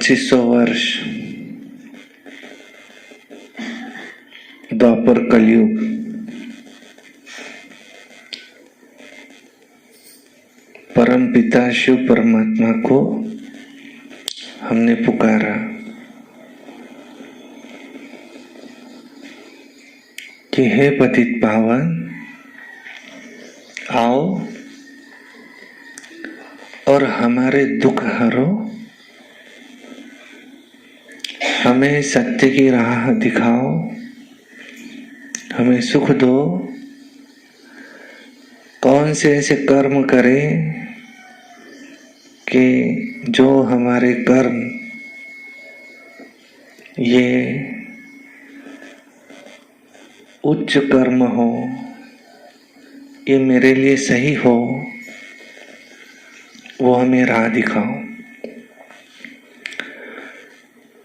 2500 वर्ष द्वापर कलयुग, परम पिता शिव परमात्मा को हमने पुकारा कि हे पतित पावन, आओ और हमारे दुख हरो, हमें सत्य की राह दिखाओ, हमें सुख दो। कौन से ऐसे कर्म करें कि जो हमारे कर्म ये उच्च कर्म हो, ये मेरे लिए सही हो, वो हमें राह दिखाओ।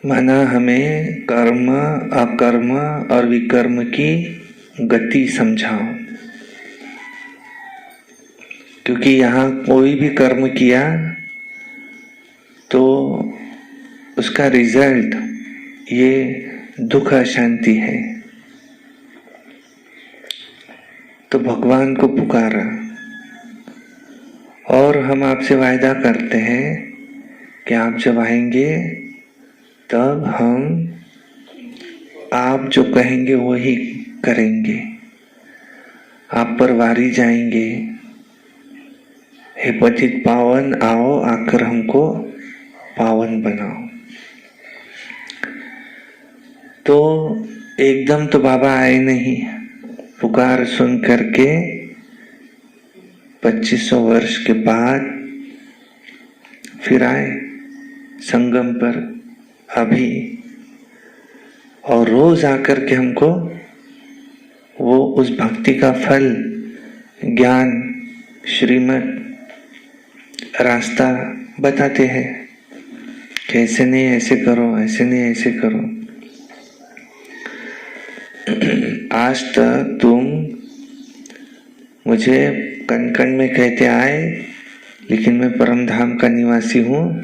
माना हमें कर्म, अकर्म और विकर्म की गति समझाओ, क्योंकि यहाँ कोई भी कर्म किया तो उसका रिजल्ट ये दुख अशांति है। तो भगवान को पुकारा और हम आपसे वायदा करते हैं कि आप जब आएंगे तब हम आप जो कहेंगे वही करेंगे, आप पर वारी जाएंगे। हे पतित पावन, आओ आकर हमको पावन बनाओ। तो एकदम तो बाबा आए नहीं, पुकार सुन करके 2500 वर्ष के बाद फिर आए संगम पर अभी, और रोज आकर के हमको वो उस भक्ति का फल, ज्ञान, श्रीमत, रास्ता बताते हैं। कैसे नहीं ऐसे करो, ऐसे नहीं ऐसे करो। आज तक तुम मुझे कण कण में कहते आए, लेकिन मैं परम धाम का निवासी हूँ।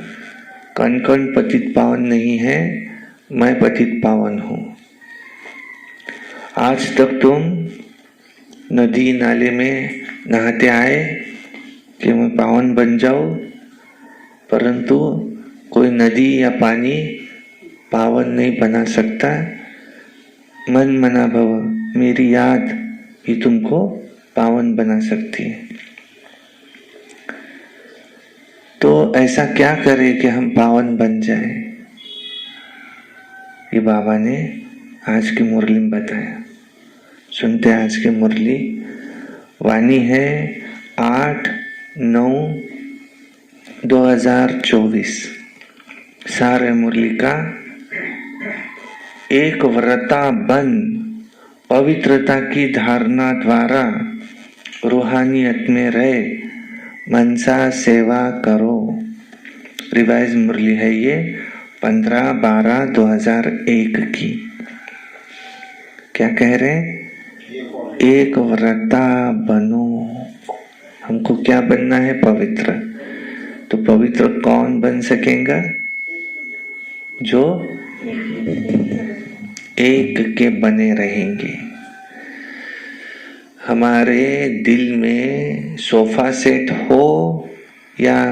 कण कण पतित पावन नहीं है, मैं पतित पावन हूँ। आज तक तुम नदी नाले में नहाते आए कि मैं पावन बन जाऊं, परंतु कोई नदी या पानी पावन नहीं बना सकता। मन मना भव, मेरी याद ही तुमको पावन बना सकती है। तो ऐसा क्या करें कि हम पावन बन जाएं? ये बाबा ने आज की मुरली में बताया। सुनते हैं आज की मुरली। वाणी है 8/9/2024। सार है मुरली का। एक व्रता बन पवित्रता की धारणा द्वारा रूहानियत में रहे, मनसा सेवा करो। रिवाइज मुरली है ये 15/12/2001 की। क्या कह रहे? एक व्रता बनो। हमको क्या बनना है? पवित्र। तो पवित्र कौन बन सकेगा? जो एक के बने रहेंगे। हमारे दिल में सोफा सेट हो या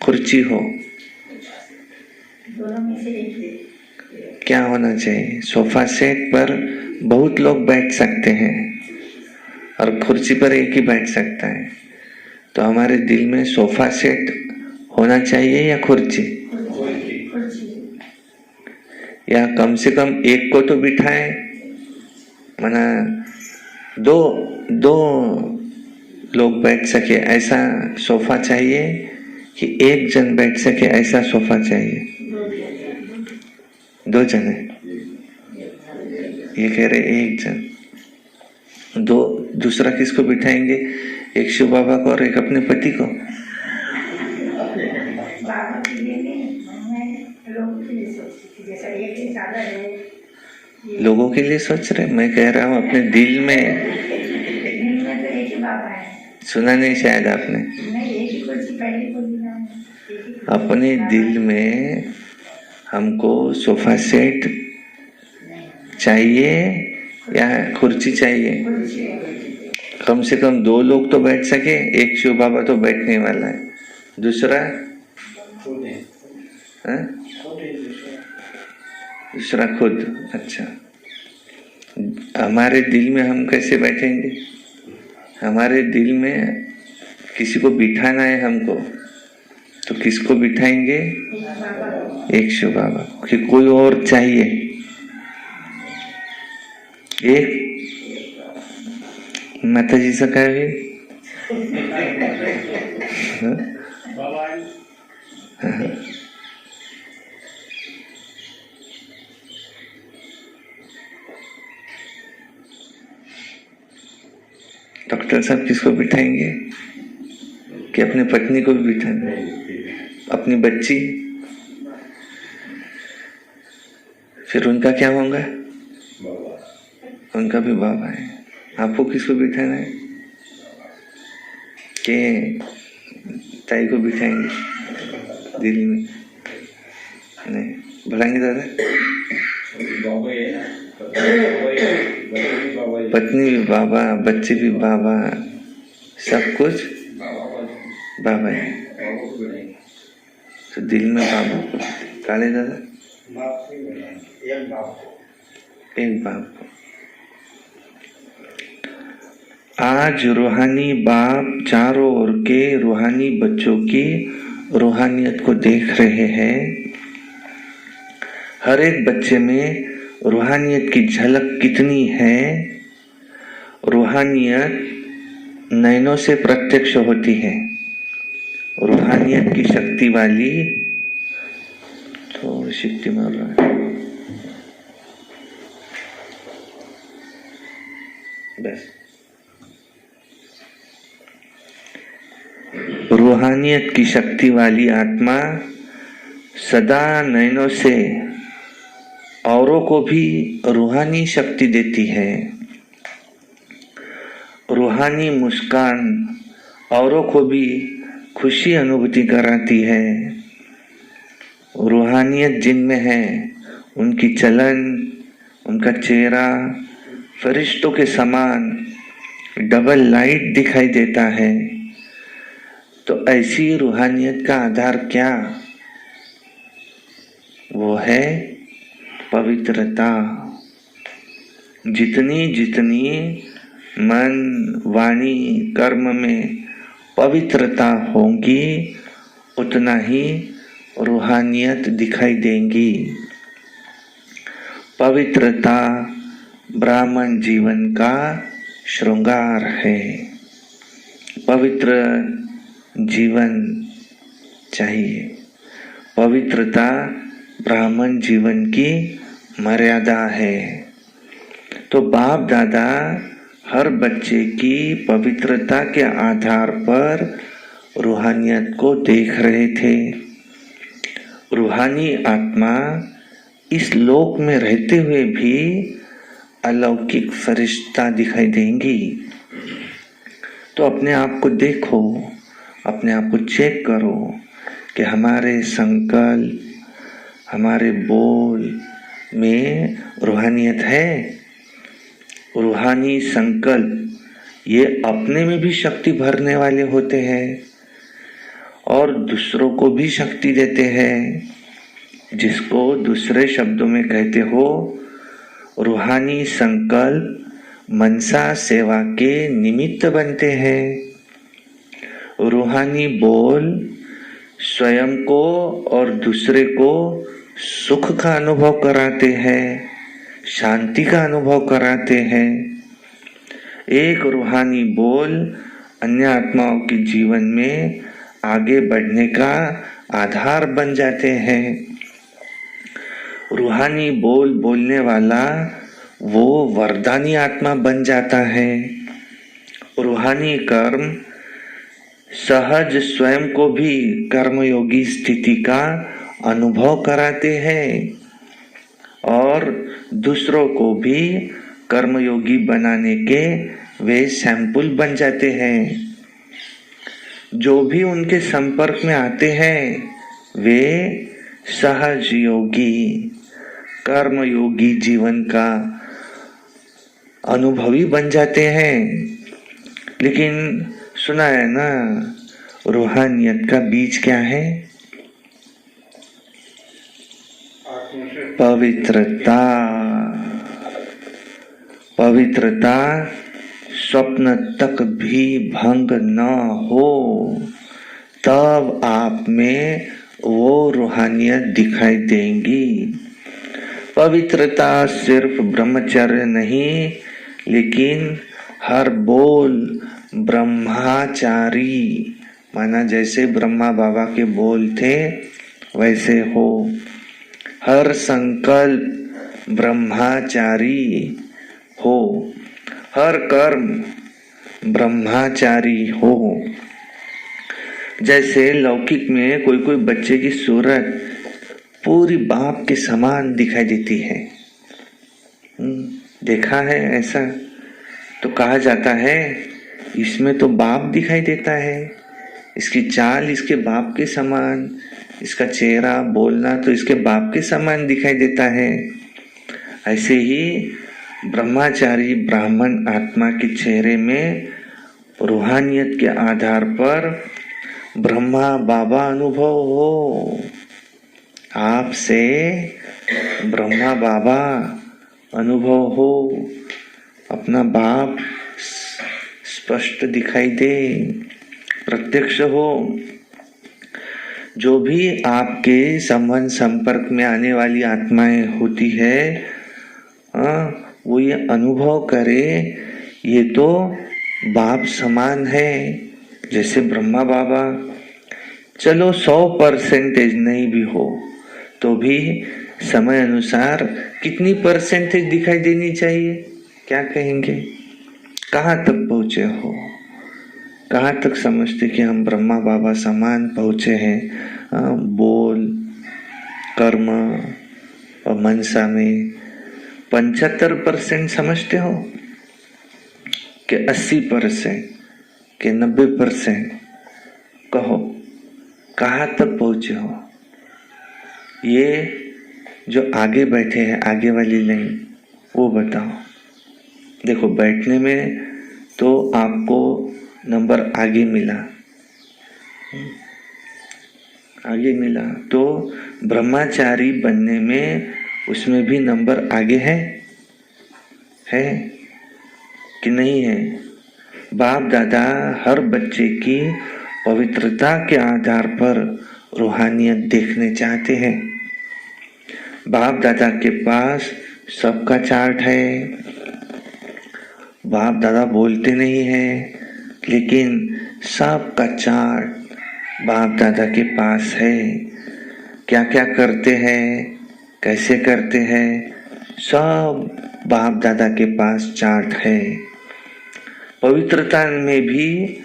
कुर्सी हो, क्या होना चाहिए? सोफा सेट पर बहुत लोग बैठ सकते हैं और कुर्सी पर एक ही बैठ सकता है। तो हमारे दिल में सोफा सेट होना चाहिए या कुर्सी? या कम से कम एक को तो बिठाए, माना दो लोग बैठ सके ऐसा सोफा चाहिए कि एक जन बैठ सके ऐसा सोफा चाहिए? 2 जन है, ये कह रहे 1 जन। दूसरा किसको बिठाएंगे? एक शिव बाबा को और एक अपने पति को। लोगों के लिए सोच रहे, मैं कह रहा हूँ अपने दिल में। सुना नहीं शायद आपने। अपने दिल में हमको सोफा सेट चाहिए या कुर्सी चाहिए? कम से कम 2 लोग तो बैठ सके, एक शिव बाबा तो बैठने वाला है, दूसरा दूसरा खुद। अच्छा, हमारे दिल में हम कैसे बैठेंगे? हमारे दिल में किसी को बिठाना है हमको, तो किसको बिठाएंगे? एक शिव बाबा, कि कोई और चाहिए? एक माता जी से कहे डॉक्टर साहब किसको बिठाएंगे? कि अपनी पत्नी को भी बिठाना? अपनी बच्ची? फिर उनका क्या होगा? उनका भी बाबा है। आपको किसको बिठाना है? के ताई को बिठाएंगे दिल में? नहीं बुलाएंगे दादा? पत्नी भी बाबा, बच्चे भी बाबा, सब कुछ बाबा है। तो दिल में बाबा काले दादा, एक बाप को। आज रूहानी बाप चारों ओर के रूहानी बच्चों की रूहानियत को देख रहे हैं। हर एक बच्चे में रूहानियत की झलक कितनी है? रूहानियत नैनों से प्रत्यक्ष होती है। रूहानियत की शक्ति वाली तो शक्ति मार रहा है बस। रूहानियत की शक्ति वाली आत्मा सदा नैनों से औरों को भी रूहानी शक्ति देती है। रूहानी मुस्कान औरों को भी खुशी अनुभूति कराती है। रूहानियत जिनमें है उनकी चलन, उनका चेहरा फरिश्तों के समान डबल लाइट दिखाई देता है। तो ऐसी रूहानियत का आधार क्या? वो है पवित्रता। जितनी जितनी मन, वाणी, कर्म में पवित्रता होगी उतना ही रूहानियत दिखाई देंगी। पवित्रता ब्राह्मण जीवन का श्रृंगार है। पवित्र जीवन चाहिए। पवित्रता ब्राह्मण जीवन की मर्यादा है। तो बाप दादा हर बच्चे की पवित्रता के आधार पर रूहानियत को देख रहे थे। रूहानी आत्मा इस लोक में रहते हुए भी अलौकिक फरिश्ता दिखाई देंगी। तो अपने आप को देखो, अपने आप को चेक करो कि हमारे संकल्प, हमारे बोल में रूहानियत है। रूहानी संकल्प ये अपने में भी शक्ति भरने वाले होते हैं और दूसरों को भी शक्ति देते हैं, जिसको दूसरे शब्दों में कहते हो रूहानी संकल्प मनसा सेवा के निमित्त बनते हैं। रूहानी बोल स्वयं को और दूसरे को सुख का अनुभव कराते हैं, शांति का अनुभव कराते हैं। एक रूहानी बोल अन्य आत्माओं के जीवन में आगे बढ़ने का आधार बन जाते हैं। रूहानी बोल बोलने वाला वो वरदानी आत्मा बन जाता है। रूहानी कर्म सहज स्वयं को भी कर्मयोगी स्थिति का अनुभव कराते हैं और दूसरों को भी कर्मयोगी बनाने के वे सैंपल बन जाते हैं। जो भी उनके संपर्क में आते हैं वे सहज योगी, कर्म योगी जीवन का अनुभवी बन जाते हैं। लेकिन सुना है ना, रूहानियत का बीज क्या है? पवित्रता। पवित्रता स्वप्न तक भी भंग न हो, तब आप में वो रूहानियत दिखाई देंगी। पवित्रता सिर्फ ब्रह्मचर्य नहीं, लेकिन हर बोल ब्रह्माचारी, माना जैसे ब्रह्मा बाबा के बोल थे वैसे हो। हर संकल्प ब्रह्माचारी हो, हर कर्म ब्रह्माचारी हो। जैसे लौकिक में कोई कोई बच्चे की सूरत पूरी बाप के समान दिखाई देती है, देखा है ऐसा? तो कहा जाता है इसमें तो बाप दिखाई देता है, इसकी चाल इसके बाप के समान, इसका चेहरा बोलना तो इसके बाप के समान दिखाई देता है। ऐसे ही ब्रह्मचारी ब्राह्मण आत्मा के चेहरे में रूहानियत के आधार पर ब्रह्मा बाबा अनुभव हो। आपसे ब्रह्मा बाबा अनुभव हो, अपना बाप स्पष्ट दिखाई दे, प्रत्यक्ष हो। जो भी आपके संबंध संपर्क में आने वाली आत्माएं होती है, वो ये अनुभव करे ये तो बाप समान है, जैसे ब्रह्मा बाबा। चलो 100% नहीं भी हो तो भी समय अनुसार कितनी परसेंटेज दिखाई देनी चाहिए? क्या कहेंगे? कहाँ तक पहुंचे हो? कहाँ तक समझते कि हम ब्रह्मा बाबा समान पहुंचे हैं? बोल, कर्म और मनसा में 75% समझते हो कि 80% कि 90%? कहो कहाँ तक पहुंचे हो? ये जो आगे बैठे हैं, आगे वाली लाइन, वो बताओ। देखो बैठने में तो आपको नंबर आगे मिला, आगे मिला, तो ब्रह्मचारी बनने में उसमें भी नंबर आगे है कि नहीं है? बाप दादा हर बच्चे की पवित्रता के आधार पर रूहानियत देखने चाहते हैं। बाप दादा के पास सबका चार्ट है, बाप दादा बोलते नहीं है, लेकिन सबका चार्ट बाप दादा के पास है। क्या क्या करते हैं, कैसे करते हैं, सब बाप दादा के पास चार्ट है। पवित्रता में भी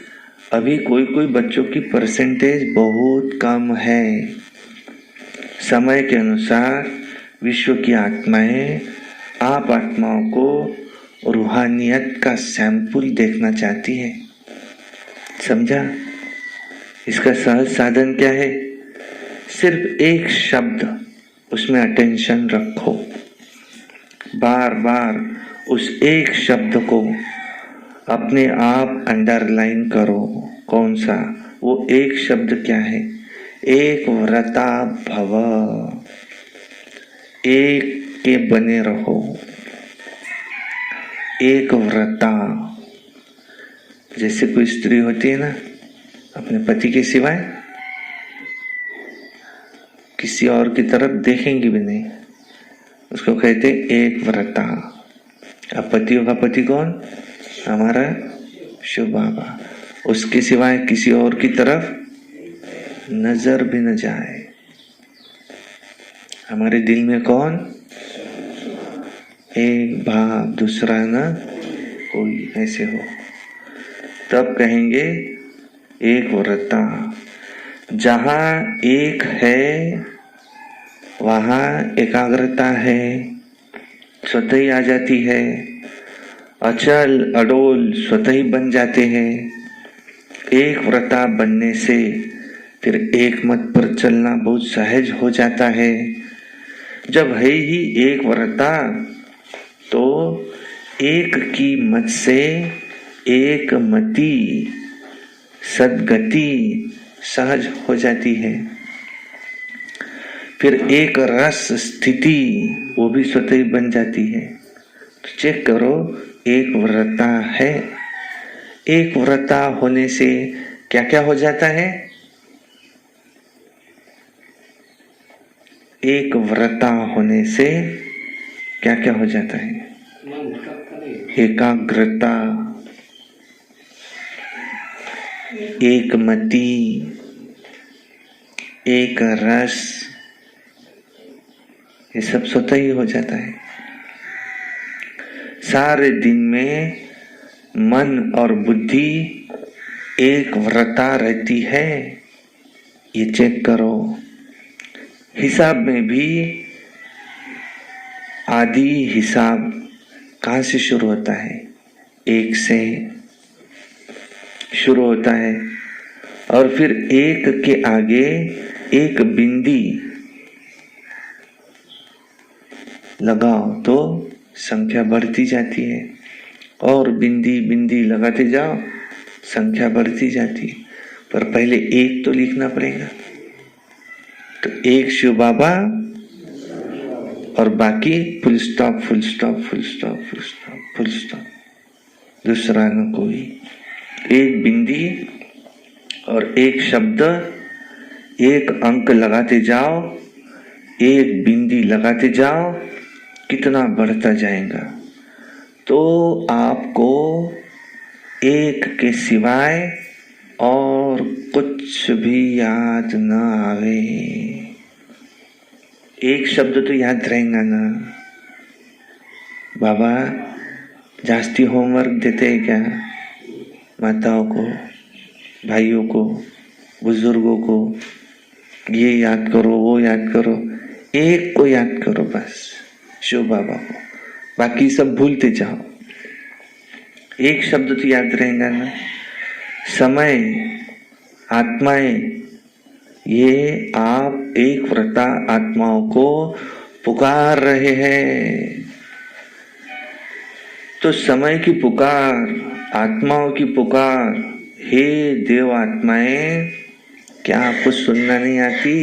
अभी कोई कोई बच्चों की परसेंटेज बहुत कम है। समय के अनुसार विश्व की आत्माएं आप आत्माओं को रूहानियत का सैंपल देखना चाहती है। समझा? इसका सहज साधन क्या है? सिर्फ एक शब्द उसमें अटेंशन रखो, बार बार उस एक शब्द को अपने आप अंडरलाइन करो। कौन सा? वो एक शब्द क्या है? एक व्रता भव, एक के बने रहो, एक व्रता। जैसे कोई स्त्री होती है ना, अपने पति के सिवाय किसी और की तरफ देखेंगी भी नहीं, उसको कहते एक व्रता। अब पतियों का पति कौन? हमारा शिव बाबा। उसके सिवाय किसी और की तरफ नजर भी न जाए। हमारे दिल में कौन? एक भाव, दूसरा न कोई, ऐसे हो। तब कहेंगे एक व्रता। जहां एक है वहां एकाग्रता है, स्वतः ही आ जाती है। अचल अडोल स्वतः ही बन जाते हैं। एक व्रता बनने से फिर एक मत पर चलना बहुत सहज हो जाता है। जब है ही एक व्रता तो एक की मत से एक मति सद्गति सहज हो जाती है। फिर एक रस स्थिति वो भी स्वतः ही बन जाती है। तो चेक करो, एक व्रता है। एक व्रता होने से क्या क्या हो जाता है? एक व्रता होने से क्या क्या हो जाता है? एकाग्रता, एक मति, एक रस, ये सब स्वतः ही हो जाता है। सारे दिन में मन और बुद्धि एक व्रता रहती है, ये चेक करो। हिसाब में भी आदि हिसाब कहाँ से शुरू होता है? एक से शुरू होता है और फिर एक के आगे एक बिंदी लगाओ तो संख्या बढ़ती जाती है और बिंदी बिंदी लगाते जाओ, संख्या बढ़ती जाती है। पर पहले एक तो लिखना पड़ेगा। तो एक शिव बाबा और बाकी full stop full stop full stop full stop full stop, दूसरा न कोई। एक बिंदी और एक शब्द, एक अंक लगाते जाओ, एक बिंदी लगाते जाओ, कितना बढ़ता जाएगा। तो आपको एक के सिवाय और कुछ भी याद न आवे। एक शब्द तो याद रहेगा ना। बाबा जास्ती होमवर्क देते हैं क्या माताओं को, भाइयों को, बुजुर्गों को? ये याद करो, वो याद करो, एक को याद करो बस, शिव बाबा को, बाकी सब भूलते जाओ। एक शब्द तो याद रहेगा ना। समय, आत्माएं, ये आप एक व्रता आत्माओं को पुकार रहे हैं। तो समय की पुकार, आत्माओं की पुकार, हे देव आत्माएं, क्या आपको सुनना नहीं आती?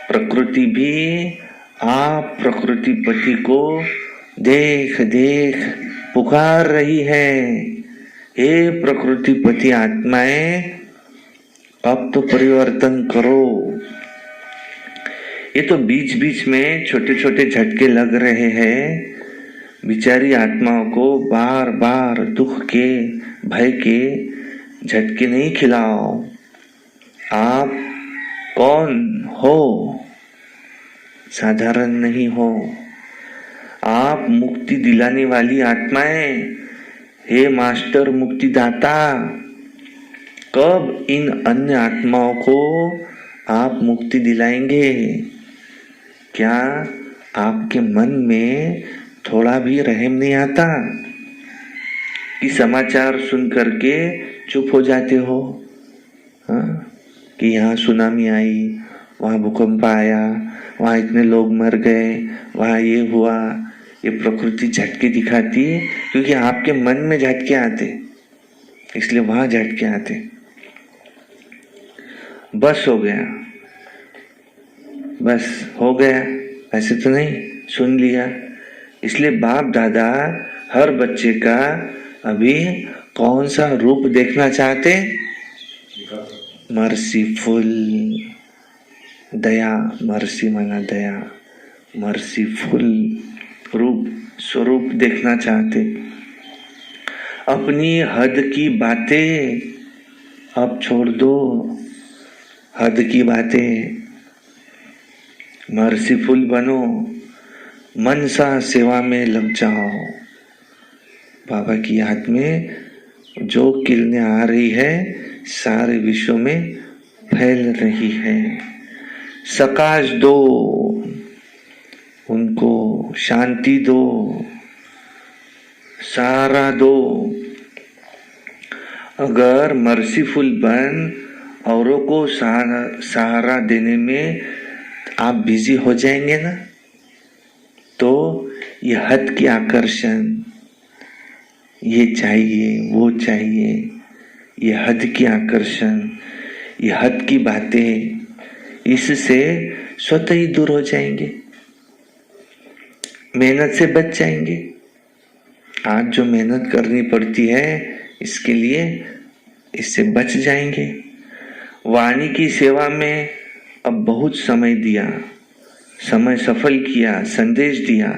प्रकृति भी आप प्रकृति पति को देख देख पुकार रही है। हे प्रकृति पति आत्माएं, अब तो परिवर्तन करो। ये तो बीच बीच में छोटे छोटे झटके लग रहे हैं। बिचारी आत्माओं को बार बार दुख के, भय के झटके नहीं खिलाओ। आप कौन हो? साधारण नहीं हो। आप मुक्ति दिलाने वाली आत्माएं, हे मास्टर मुक्तिदाता, कब इन अन्य आत्माओं को आप मुक्ति दिलाएंगे? क्या आपके मन में थोड़ा भी रहम नहीं आता कि समाचार सुन करके चुप हो जाते हो? हाँ? कि यहाँ सुनामी आई, वहाँ भूकंप आया, वहाँ इतने लोग मर गए, वहाँ ये हुआ। ये प्रकृति झटके दिखाती है क्योंकि आपके मन में झटके आते, इसलिए वहां झटके आते। बस हो गया, बस हो गया, ऐसे तो नहीं, सुन लिया। इसलिए बाप दादा हर बच्चे का अभी कौन सा रूप देखना चाहते? मर्सीफुल, दया, मर्सी माना दया, मर्सीफुल रूप, स्वरूप देखना चाहते। अपनी हद की बातें अब छोड़ दो, हद की बातें, मर्सीफुल बनो, मनसा सेवा में लग जाओ। बाबा की याद में जो किरणें आ रही है सारे विश्व में फैल रही है। सकाश दो, उनको शांति दो, सहारा दो। अगर मर्सीफुल बन औरों को सहारा देने में आप बिजी हो जाएंगे ना, तो ये हद की आकर्षण, ये चाहिए वो चाहिए, ये हद की आकर्षण, ये हद की बातें, इससे स्वतः ही दूर हो जाएंगे, मेहनत से बच जाएंगे। आज जो मेहनत करनी पड़ती है इसके लिए, इससे बच जाएंगे। वाणी की सेवा में अब बहुत समय दिया, समय सफल किया, संदेश दिया,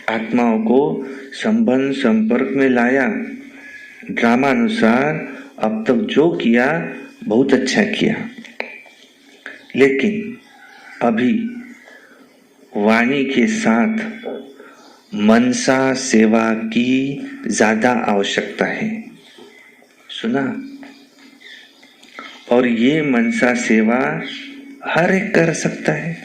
आत्माओं को संबंध संपर्क में लाया, ड्रामा अनुसार अब तक जो किया बहुत अच्छा किया। लेकिन अभी वाणी के साथ मनसा सेवा की ज्यादा आवश्यकता है। सुना? और ये मनसा सेवा हर एक कर सकता है।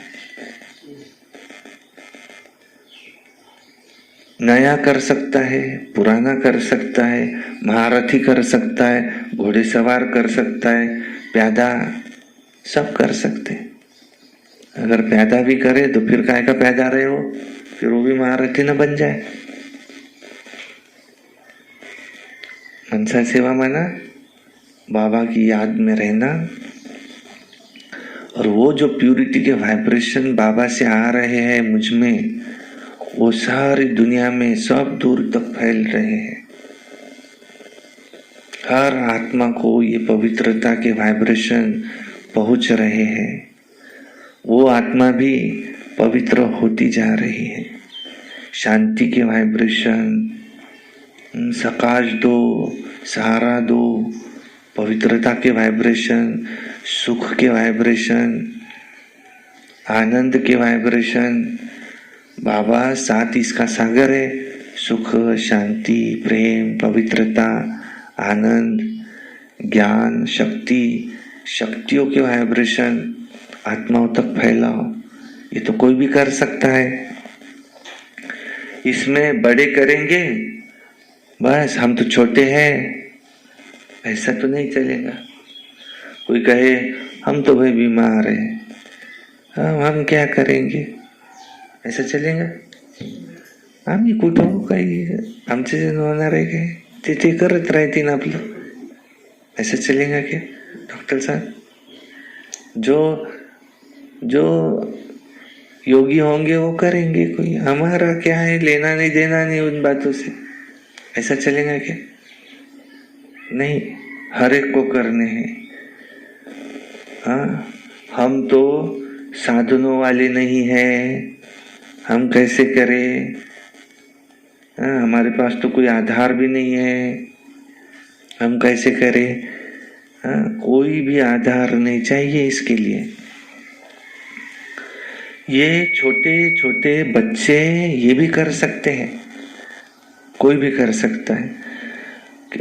नया कर सकता है, पुराना कर सकता है, महारथी कर सकता है, घोड़ेसवार कर सकता है, प्यादा, सब कर सकते हैं। अगर प्यादा भी करे तो फिर काय का प्यादा रहे हो, फिर वो भी महारथी न बन जाए। मनसा सेवा माना बाबा की याद में रहना, और वो जो प्यूरिटी के वाइब्रेशन बाबा से आ रहे हैं मुझ में, वो सारी दुनिया में सब दूर तक फैल रहे हैं। हर आत्मा को ये पवित्रता के वाइब्रेशन पहुंच रहे हैं। वो आत्मा भी पवित्र होती जा रही है। शांति के वाइब्रेशन, सकाश दो, सहारा दो, पवित्रता के वाइब्रेशन, सुख के वाइब्रेशन, आनंद के वाइब्रेशन। बाबा साथ इसका सागर है, सुख, शांति, प्रेम, पवित्रता, आनंद, ज्ञान, शक्ति, शक्तियों के वाइब्रेशन आत्माओं तक फैलाओ। ये तो कोई भी कर सकता है। इसमें बड़े करेंगे, बस हम तो छोटे हैं, ऐसा तो नहीं चलेगा। कोई कहे हम तो भाई बीमार हैं, हम क्या करेंगे, ऐसा चलेगा? आम्ही कुठं काही आमचे होणार आहे काय, ते करत राहतील आपलं, ऐसा चलेगा क्या? डॉक्टर साहब, जो योगी होंगे वो करेंगे, कोई हमारा क्या है, लेना नहीं देना नहीं उन बातों से, ऐसा चलेगा क्या? नहीं, हर एक को करने हैं। हाँ, हम तो साधनों वाले नहीं हैं, हम कैसे करें? हाँ, हमारे पास तो कोई आधार भी नहीं है, हम कैसे करें? हाँ, कोई भी आधार नहीं चाहिए इसके लिए। ये छोटे छोटे बच्चे ये भी कर सकते हैं, कोई भी कर सकता है।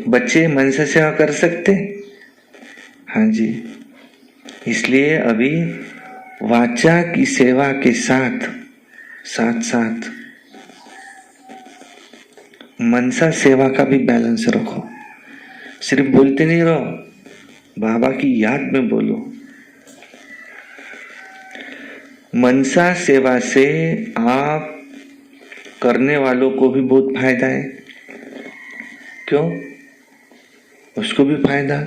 बच्चे मन से सेवा कर सकते हैं, हाँ जी। इसलिए अभी वाचा की सेवा के साथ साथ मनसा सेवा का भी बैलेंस रखो। सिर्फ बोलते नहीं रहो, बाबा की याद में बोलो। मनसा सेवा से आप करने वालों को भी बहुत फायदा है। क्यों? उसको भी फायदा,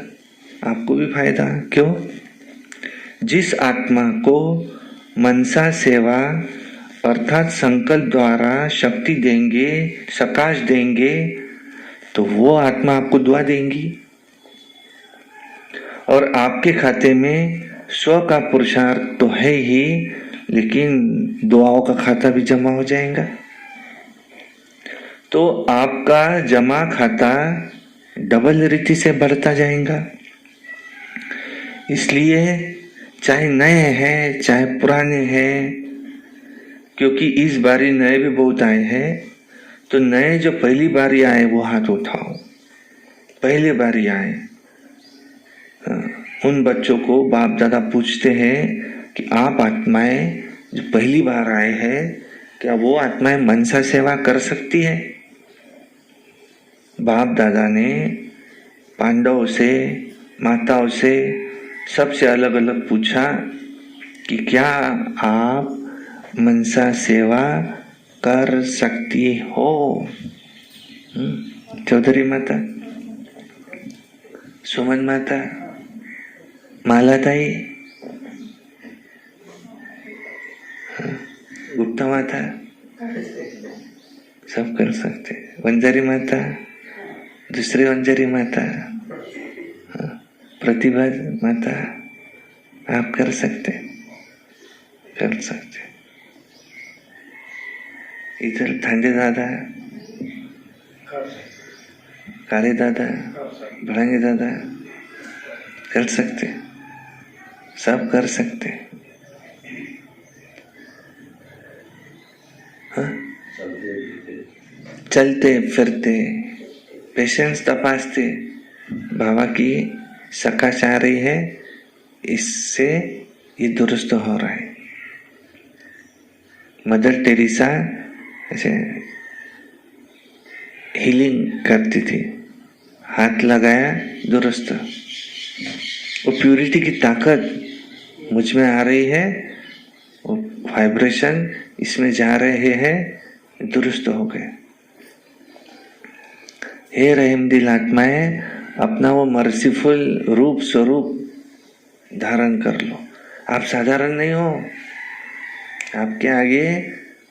आपको भी फायदा। क्यों? जिस आत्मा को मनसा सेवा अर्थात संकल्प द्वारा शक्ति देंगे, सकाश देंगे, तो वो आत्मा आपको दुआ देंगी और आपके खाते में स्व का पुरुषार्थ तो है ही, लेकिन दुआओं का खाता भी जमा हो जाएगा। तो आपका जमा खाता डबल रीति से बढ़ता जाएगा। इसलिए चाहे नए हैं चाहे पुराने हैं, क्योंकि इस बारी नए भी बहुत आए हैं, तो नए जो पहली बारी आए वो हाथ उठाओ। पहली बारी आए उन बच्चों को बाप दादा पूछते हैं कि आप आत्माएं जो पहली बार आए हैं, क्या वो आत्माएं मनसा सेवा कर सकती है? बाप दादा ने पांडवों से, माताओं से सबसे अलग अलग पूछा कि क्या आप मनसा सेवा कर सकती हो? चौधरी माता, सुमन माता, माला ताई, गुप्ता माता, सब कर सकते। वंजारी माता, दूसरी वंजारी माता, प्रतिभा माता, आप कर सकते, कर सकते। इधर थांडे दादा, काले दादा, भड़ंगे दादा कर सकते, सब कर सकते। हाँ? चलते फिरते, पेशेंस तपासते, बाबा की सकाश आ रही है, इससे ये दुरुस्त हो रहा है। मदर टेरेसा ऐसे हीलिंग करती थी, हाथ लगाया दुरुस्त। वो प्यूरिटी की ताकत मुझ में आ रही है, वो वाइब्रेशन इसमें जा रहे हैं, दुरुस्त हो गए। हे रहम दिल आत्माएं, अपना वो मर्सीफुल रूप स्वरूप धारण कर लो। आप साधारण नहीं हो, आपके आगे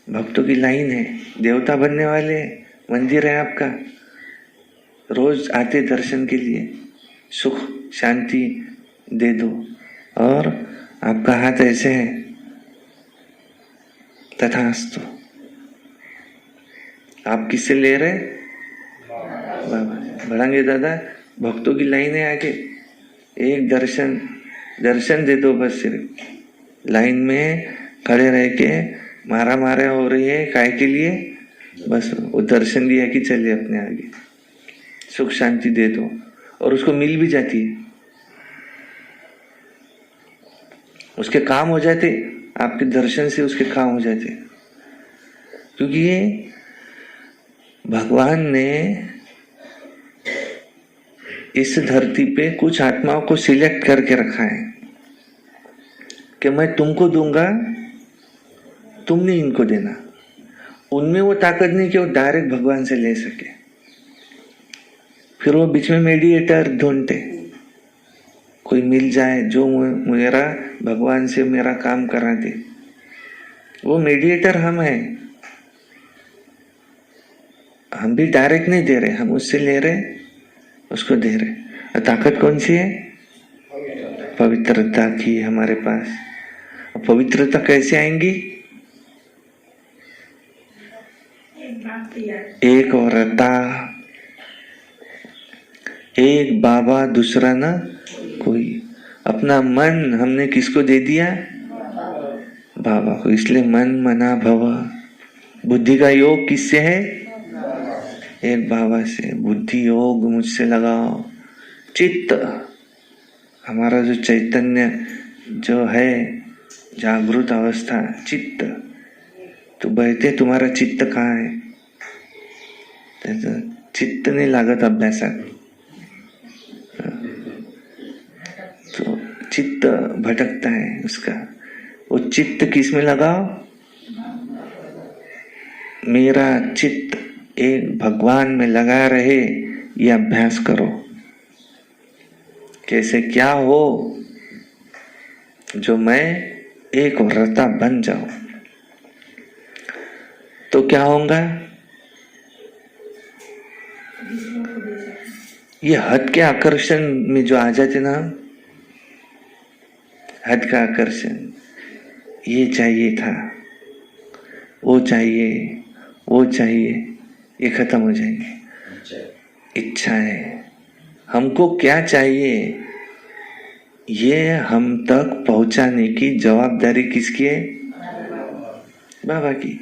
भक्तों की लाइन है, देवता बनने वाले मंदिर है आपका, रोज आते दर्शन के लिए, सुख शांति दे दो। और आपका हाथ ऐसे है, तथास्तु। आप किससे ले रहे? बाबा। बढ़ाएंगे दादा, भक्तों की लाइन है आगे, एक दर्शन दे दो बस। सिर्फ लाइन में खड़े रह के मारा मारे हो रही है, काय के लिए? बस वो दर्शन दिया कि चलिए अपने आगे, सुख शांति दे दो। और उसको मिल भी जाती है, उसके काम हो जाते, आपके दर्शन से उसके काम हो जाते। क्योंकि ये भगवान ने इस धरती पे कुछ आत्माओं को सिलेक्ट करके रखा है कि मैं तुमको दूंगा, तुमने इनको देना। उनमें वो ताकत नहीं कि वो डायरेक्ट भगवान से ले सके, फिर वो बीच में मेडिएटर ढूंढते, कोई मिल जाए जो मेरा भगवान से मेरा काम करा दे। वो मेडिएटर हम हैं, हम भी डायरेक्ट नहीं दे रहे, हम उससे ले रहे, उसको दे रहे। और ताकत कौन सी है? पवित्रता की हमारे पास। पवित्रता कैसे आएंगी? एक औरता, एक बाबा, दूसरा ना कोई। अपना मन हमने किसको दे दिया? बाबा को। इसलिए मन मना भव। बुद्धि का योग किससे है? एक बाबा से। बुद्धि योग मुझसे लगाओ। चित्त, हमारा जो चैतन्य जो है, जागृत अवस्था, चित्त, तो बहते तुम्हारा चित्त कहाँ है? चित्त नहीं लागत अभ्यासात, तो चित्त भटकता है उसका। वो चित्त किस में लगाओ? मेरा चित्त एक भगवान में लगा रहे, ये अभ्यास करो। कैसे क्या हो? जो मैं एक व्रता बन जाऊं, तो क्या होगा? ये हद के आकर्षण में जो आ जाते ना, हद का आकर्षण, ये चाहिए था, वो चाहिए, वो चाहिए, ये खत्म हो जाएंगे। इच्छा है, हमको क्या चाहिए, ये हम तक पहुंचाने की जवाबदारी किसकी है? बाबा की।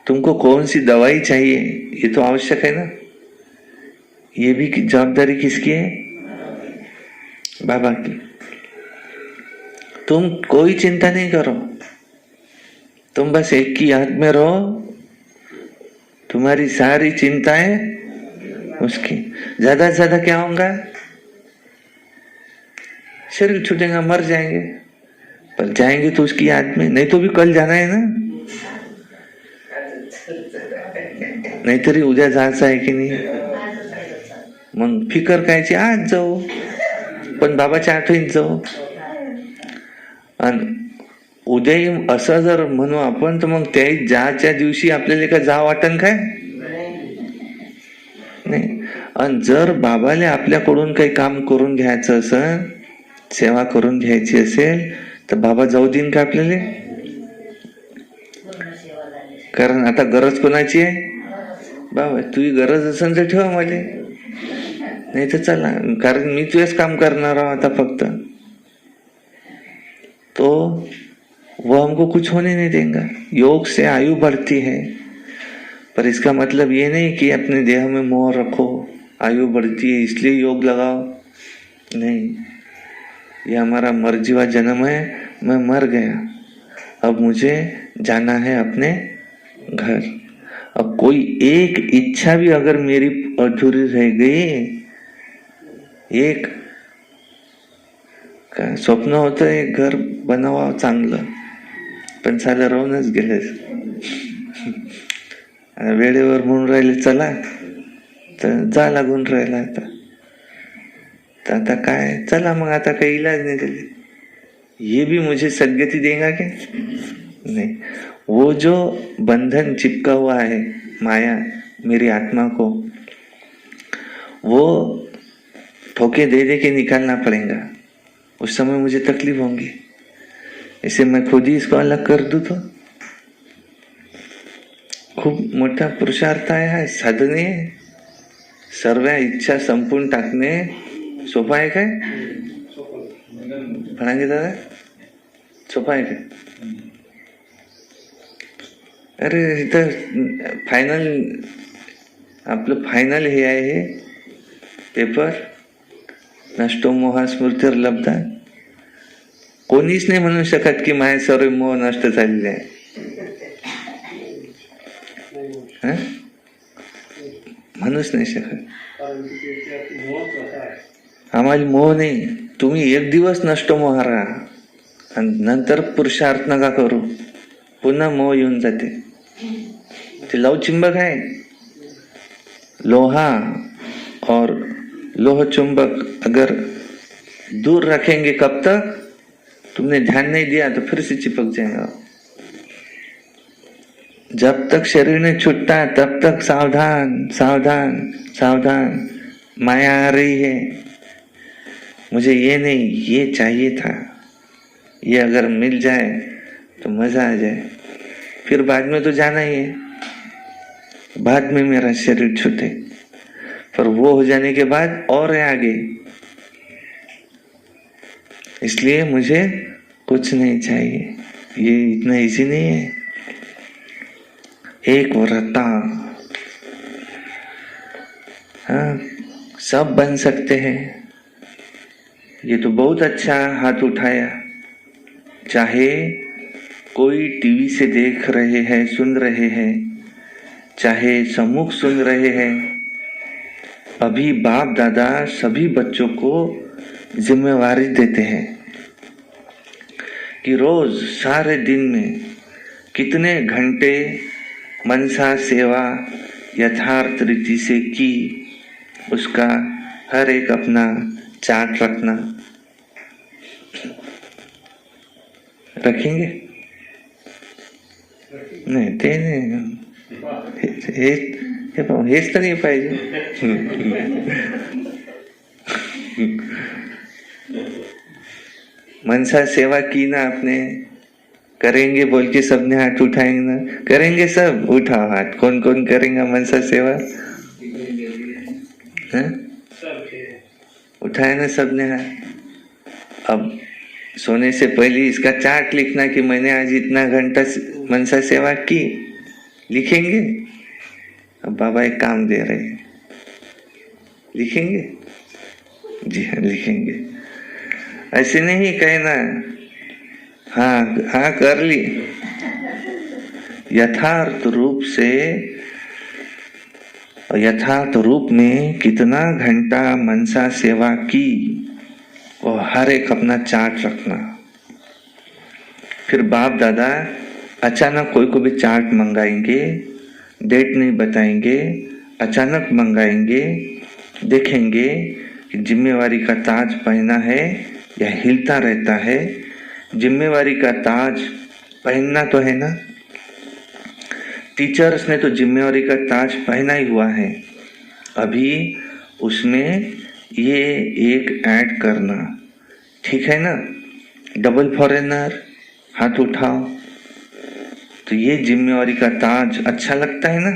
तुमको कौन सी दवाई चाहिए, ये तो आवश्यक है ना, ये भी जवाबदारी किसकी है? बाबा की। तुम कोई चिंता नहीं करो, तुम बस एक की याद में रहो, तुम्हारी सारी चिंताएं उसकी। ज्यादा से ज्यादा क्या होगा? शरीर छूटेगा, मर जाएंगे, पर जाएंगे तो उसकी याद में, नहीं तो भी कल जाना आहे ना, नाहीतरी उद्या जायचं आहे की नाही. मग फिकर कायची, आज जाऊ पण बाबाच्या आठवणीत जाऊ. आणि उद्याही असं जर म्हणू आपण तर मग त्या ज्याच्या दिवशी आपल्याला का जा वाटन काय नाही. आणि जर बाबाला आपल्याकडून काही काम करून घ्यायचं असेल, सेवा करून घ्यायची असेल, तर बाबा जाऊ देईन का आपल्याला? कारण आता गरज कोणाची आहे? बाबा तुझी गरज असेल तर ठेवा मला, नाही तर चला, कारण मी तुझेच काम करणार आहो आता फक्त. तो वो हमको कुछ होने नहीं देगा. योग से आयु बढ़ती है, पर इसका मतलब ये नहीं कि अपने देह में मोह रखो, आयु बढ़ती है इसलिए योग लगाओ. नहीं, ये हमारा मर्जीवा जन्म है, मैं मर गया, अब मुझे जाना है अपने घर. अब कोई एक इच्छा भी अगर मेरी अधूरी रह गई, एक का स्वप्न होतं एक घर बनावं चांगलं, पण साधं राहूनच गेलं. वेळेवर म्हणून राहिले चला, तर जा लागून राहिला आता. तर आता काय, चला मग आता काही इलाज नाही त्याला. ये भी मुझे सदगति देगा क्या? नहीं. वो जो बंधन चिपका हुआ है माया मेरी आत्मा को, वो ठोके दे दे के निकालना पड़ेगा. उस समय मुझे तकलीफ होंगी. इसे मैं खुद ही इसको अलग कर दूं तो खूप मोठा पुरुषार्थ आहे हा, साधने. सर्व इच्छा संपून टाकणे सोपा आहे काय? म्हणांगे दादा, सोपा आहे काय? अरे इथं फायनल, आपलं फायनल हे आहे पेपर, नष्टो मोहा स्मृतीर लब्धा. कोणीच नाही म्हणू शकत की माझे सर्व मोह नष्ट झालेले आहे. म्हणूच नाही शकत. आम्हाला मोह नाही. तुम्ही एक दिवस नष्ट मोह राहा आणि नंतर पुरुषार्थ नका करू, पुन्हा मोह येऊन जाते. ते लवचिंबक आहे. लोहा और लोह चुंबक अगर दूर रखेंगे कब तक, तुमने ध्यान नहीं दिया तो फिर से चिपक जाएगा. जब तक शरीर ने छूटता तब तक सावधान सावधान सावधान. माया आ रही है, मुझे ये नहीं ये चाहिए था, ये अगर मिल जाए तो मजा आ जाए. फिर बाद में तो जाना ही है, बाद में मेरा शरीर छूटे, पर वो हो जाने के बाद और है आगे. इसलिए मुझे कुछ नहीं चाहिए. ये इतना इजी नहीं है. एक व्रता, हाँ सब बन सकते हैं. ये तो बहुत अच्छा हाथ उठाया. चाहे कोई टीवी से देख रहे हैं, सुन रहे हैं, चाहे सम्मुख सुन रहे हैं, अभी बाप दादा सभी बच्चों को जिम्मेवारी देते हैं कि रोज सारे दिन में कितने घंटे मनसा सेवा यथार्थ रीति से की, उसका हर एक अपना चार्ट रखना. रखेंगे? नाही ते नाही, हेच तर नाही पाहिजे. मनसा सेवा की ना आपने, करेंगे बोल के सबने हाथ उठाएंगे ना, करेंगे सब, उठाओ हाथ. कौन कौन करेंगे मनसा सेवा? उठाए ना सबने हाथ. अब सोने से पहले इसका चार्ट लिखना कि मैंने आज इतना घंटा मनसा सेवा की, लिखेंगे. अब बाबा एक काम दे रहे हैं, लिखेंगे. जी हाँ लिखेंगे. ऐसे नहीं कहना हाँ हाँ कर ली. यथार्थ रूप से, यथार्थ रूप में कितना घंटा मनसा सेवा की, वो हर एक अपना चार्ट रखना। फिर बाप दादा अचानक कोई को भी चार्ट मंगाएंगे, डेट नहीं बताएंगे, अचानक मंगाएंगे, देखेंगे कि जिम्मेवारी का ताज पहना है या हिलता रहता है। जिम्मेवारी का ताज पहनना तो है ना, टीचर्स ने तो जिम्मेवारी का ताज पहना ही हुआ है। अभी उसमें ये एक ऐड करना, ठीक है ना। डबल फॉरेनर, हाथ उठाओ। तो ये जिम्मेवारी का ताज अच्छा लगता है ना,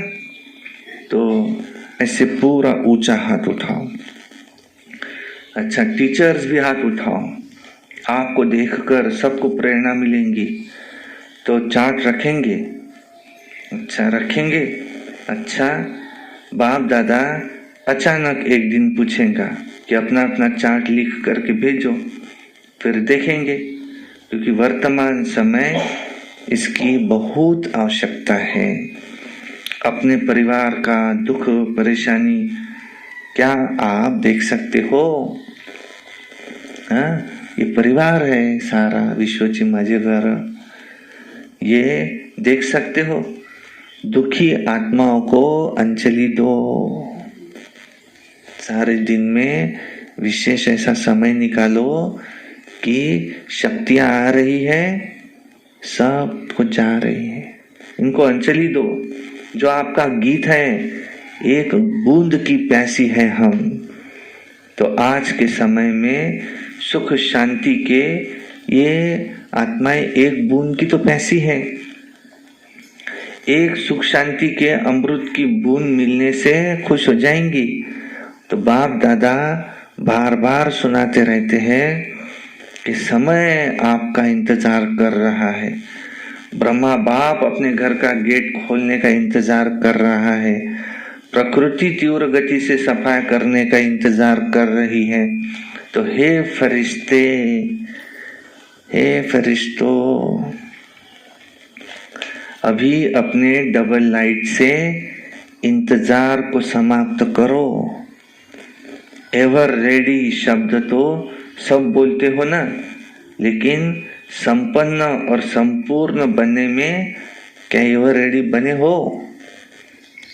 तो ऐसे पूरा ऊंचा हाथ उठाओ। अच्छा, टीचर्स भी हाथ उठाओ। आपको देखकर सबको प्रेरणा मिलेंगी, तो चार्ट रखेंगे। अच्छा रखेंगे। अच्छा, बाप दादा अचानक एक दिन पूछेगा कि अपना अपना चार्ट लिख करके भेजो, फिर देखेंगे। क्योंकि वर्तमान समय इसकी बहुत आवश्यकता है। अपने परिवार का दुख परेशानी क्या आप देख सकते हो? हाँ, ये परिवार है सारा, विश्वची माझे घर, ये देख सकते हो। दुखी आत्माओं को अंजलि दो। सारे दिन में विशेष ऐसा समय निकालो कि शक्तियां आ रही है, सब कुछ जा रही है, इनको अंजलि दो। जो आपका गीत है, एक बूंद की प्यासी है हम। तो आज के समय में सुख शांति के ये आत्माएं एक बूंद की तो प्यासी है। एक सुख शांति के अमृत की बूंद मिलने से खुश हो जाएंगी। तो बाप दादा बार बार सुनाते रहते हैं कि समय आपका इंतजार कर रहा है। ब्रह्मा बाप अपने घर का गेट खोलने का इंतजार कर रहा है। प्रकृति तीव्र गति से सफाई करने का इंतजार कर रही है। तो हे फरिश्ते, हे फरिश्तों, अभी अपने डबल लाइट से इंतजार को समाप्त करो। एवर रेडी शब्द तो सब बोलते हो ना, लेकिन संपन्न और संपूर्ण बनने में क्या एवर रेडी बने हो?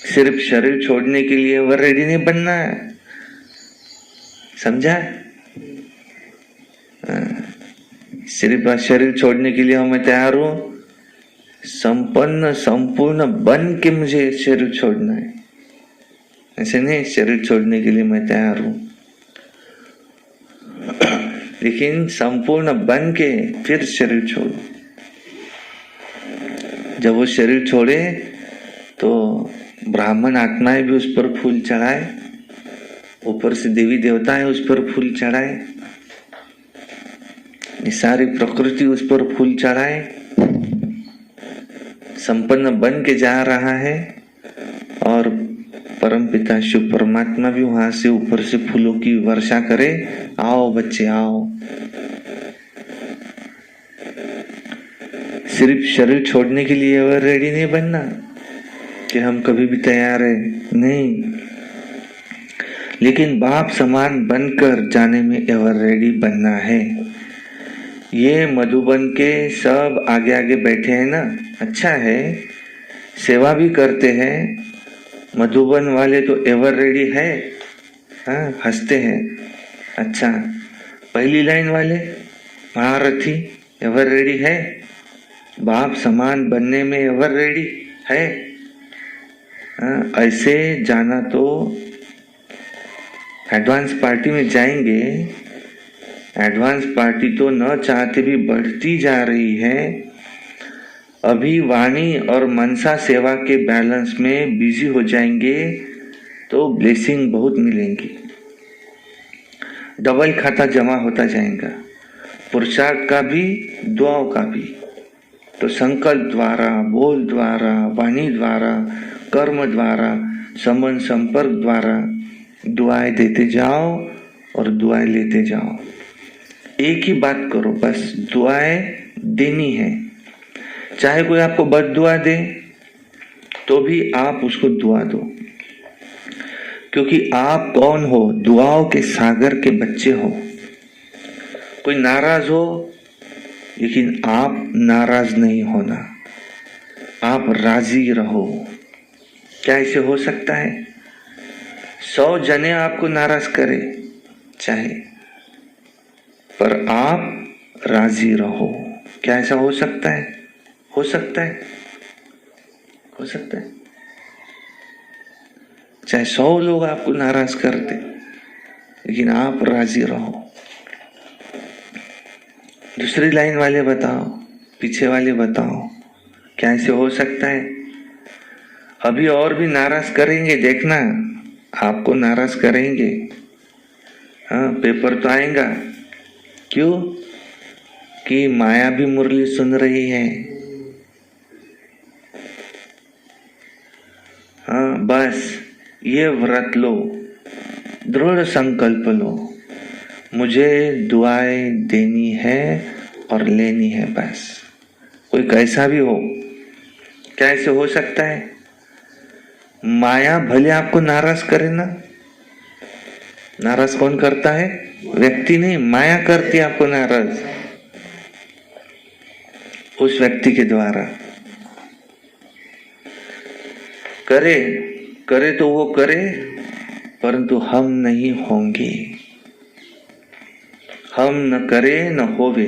सिर्फ शरीर छोड़ने के लिए एवर रेडी नहीं बनना है, समझा? सिर्फ शरीर छोड़ने के लिए मैं तैयार हूं, संपन्न संपूर्ण बन के मुझे शरीर छोड़ना है, ऐसे नहीं शरीर छोड़ने के लिए मैं तैयार हूं, लेकिन संपूर्ण बन के फिर शरीर छोड़ो। जब वो शरीर छोड़े तो ब्राह्मण आत्माएं भी उस पर फूल चढ़ाए, ऊपर से देवी देवताएं उस पर फूल चढ़ाए, ये सारी प्रकृति उस पर फूल चढ़ाए। संपन्न बन के जा रहा है और परमपिता शिव परमात्मा भी वहां से ऊपर से फूलों की वर्षा करे। आओ बच्चे आओ। सिर्फ शरीर छोड़ने के लिए एवर रेडी नहीं बनना कि हम कभी भी तैयार है, नहीं, लेकिन बाप समान बनकर जाने में एवर रेडी बनना है। ये मधुबन के सब आगे आगे बैठे हैं ना, अच्छा है, सेवा भी करते हैं। मधुबन वाले तो एवर रेडी है, हाँ, हंसते हैं। अच्छा, पहली लाइन वाले महारथी एवर रेडी है, बाप समान बनने में एवर रेडी है। हाँ, ऐसे जाना तो एडवांस पार्टी में जाएंगे। एडवांस पार्टी तो न चाहते भी बढ़ती जा रही है। अभी वाणी और मनसा सेवा के बैलेंस में बिजी हो जाएंगे तो ब्लेसिंग बहुत मिलेंगी। डबल खाता जमा होता जाएगा, पुरुषार्थ का भी दुआओं का भी। तो संकल्प द्वारा, बोल द्वारा, वाणी द्वारा, कर्म द्वारा, संबंध संपर्क द्वारा दुआएं देते जाओ और दुआएं लेते जाओ। एक ही बात करो, बस दुआएं देनी है। चाहे कोई आपको बद दुआ दे तो भी आप उसको दुआ दो, क्योंकि आप कौन हो? दुआओं के सागर के बच्चे हो। कोई नाराज हो, लेकिन आप नाराज नहीं होना, आप राजी रहो। क्या ऐसे हो सकता है? 100 जने आपको नाराज करे चाहे, पर आप राजी रहो। क्या ऐसा हो सकता है? हो सकता है, हो सकता है। चाहे 100 लोग आपको नाराज कर दे, लेकिन आप राजी रहो। दूसरी लाइन वाले बताओ, पीछे वाले बताओ, क्या ऐसे हो सकता है? अभी और भी नाराज करेंगे, देखना, आपको नाराज करेंगे। हाँ, पेपर तो आएगा। क्यों? कि माया भी मुरली सुन रही है। हाँ, बस ये व्रत लो, दृढ़ संकल्प लो, मुझे दुआएं देनी है और लेनी है, बस। कोई कैसा भी हो। क्या ऐसे हो सकता है? माया भले आपको नाराज करे ना, नाराज कौन करता है? व्यक्ति नहीं, माया करती है आपको नाराज, उस व्यक्ति के द्वारा। करे करे तो वो करे, परंतु हम नहीं होंगे। हम न करे न होवे।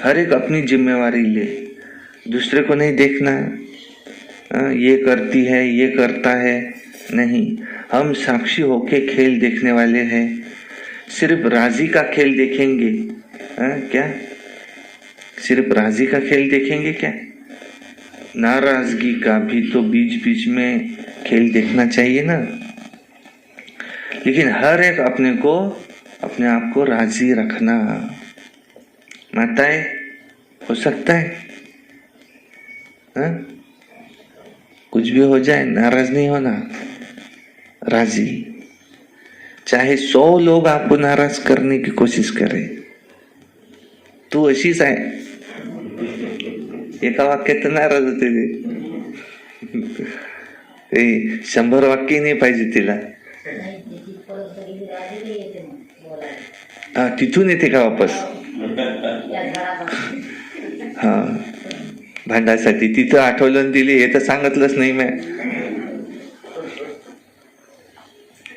हर एक अपनी जिम्मेवारी ले, दूसरे को नहीं देखना। ये करती है, ये करता है, नहीं। हम साक्षी होके खेल देखने वाले हैं। सिर्फ राजी का खेल देखेंगे। क्या सिर्फ राजी का खेल देखेंगे? क्या नाराजगी का भी तो बीच बीच में खेल देखना चाहिए ना। लेकिन हर एक अपने आप को राजी रखना। माताएं, हो सकता है कुछ भी हो जाए, नाराज नहीं होना, राजी। चाहे 100 लोग आपको नाराज करने की कोशिश करें, तू अशीच आहे, एका वाक्यात नाराज होते ते 100 वाक्य नाही पाहिजे तिला. तिथून येते का वापस? हा, भांडासाठी तिथं आठवलं दिली, हे तर सांगितलंच नाही मैं.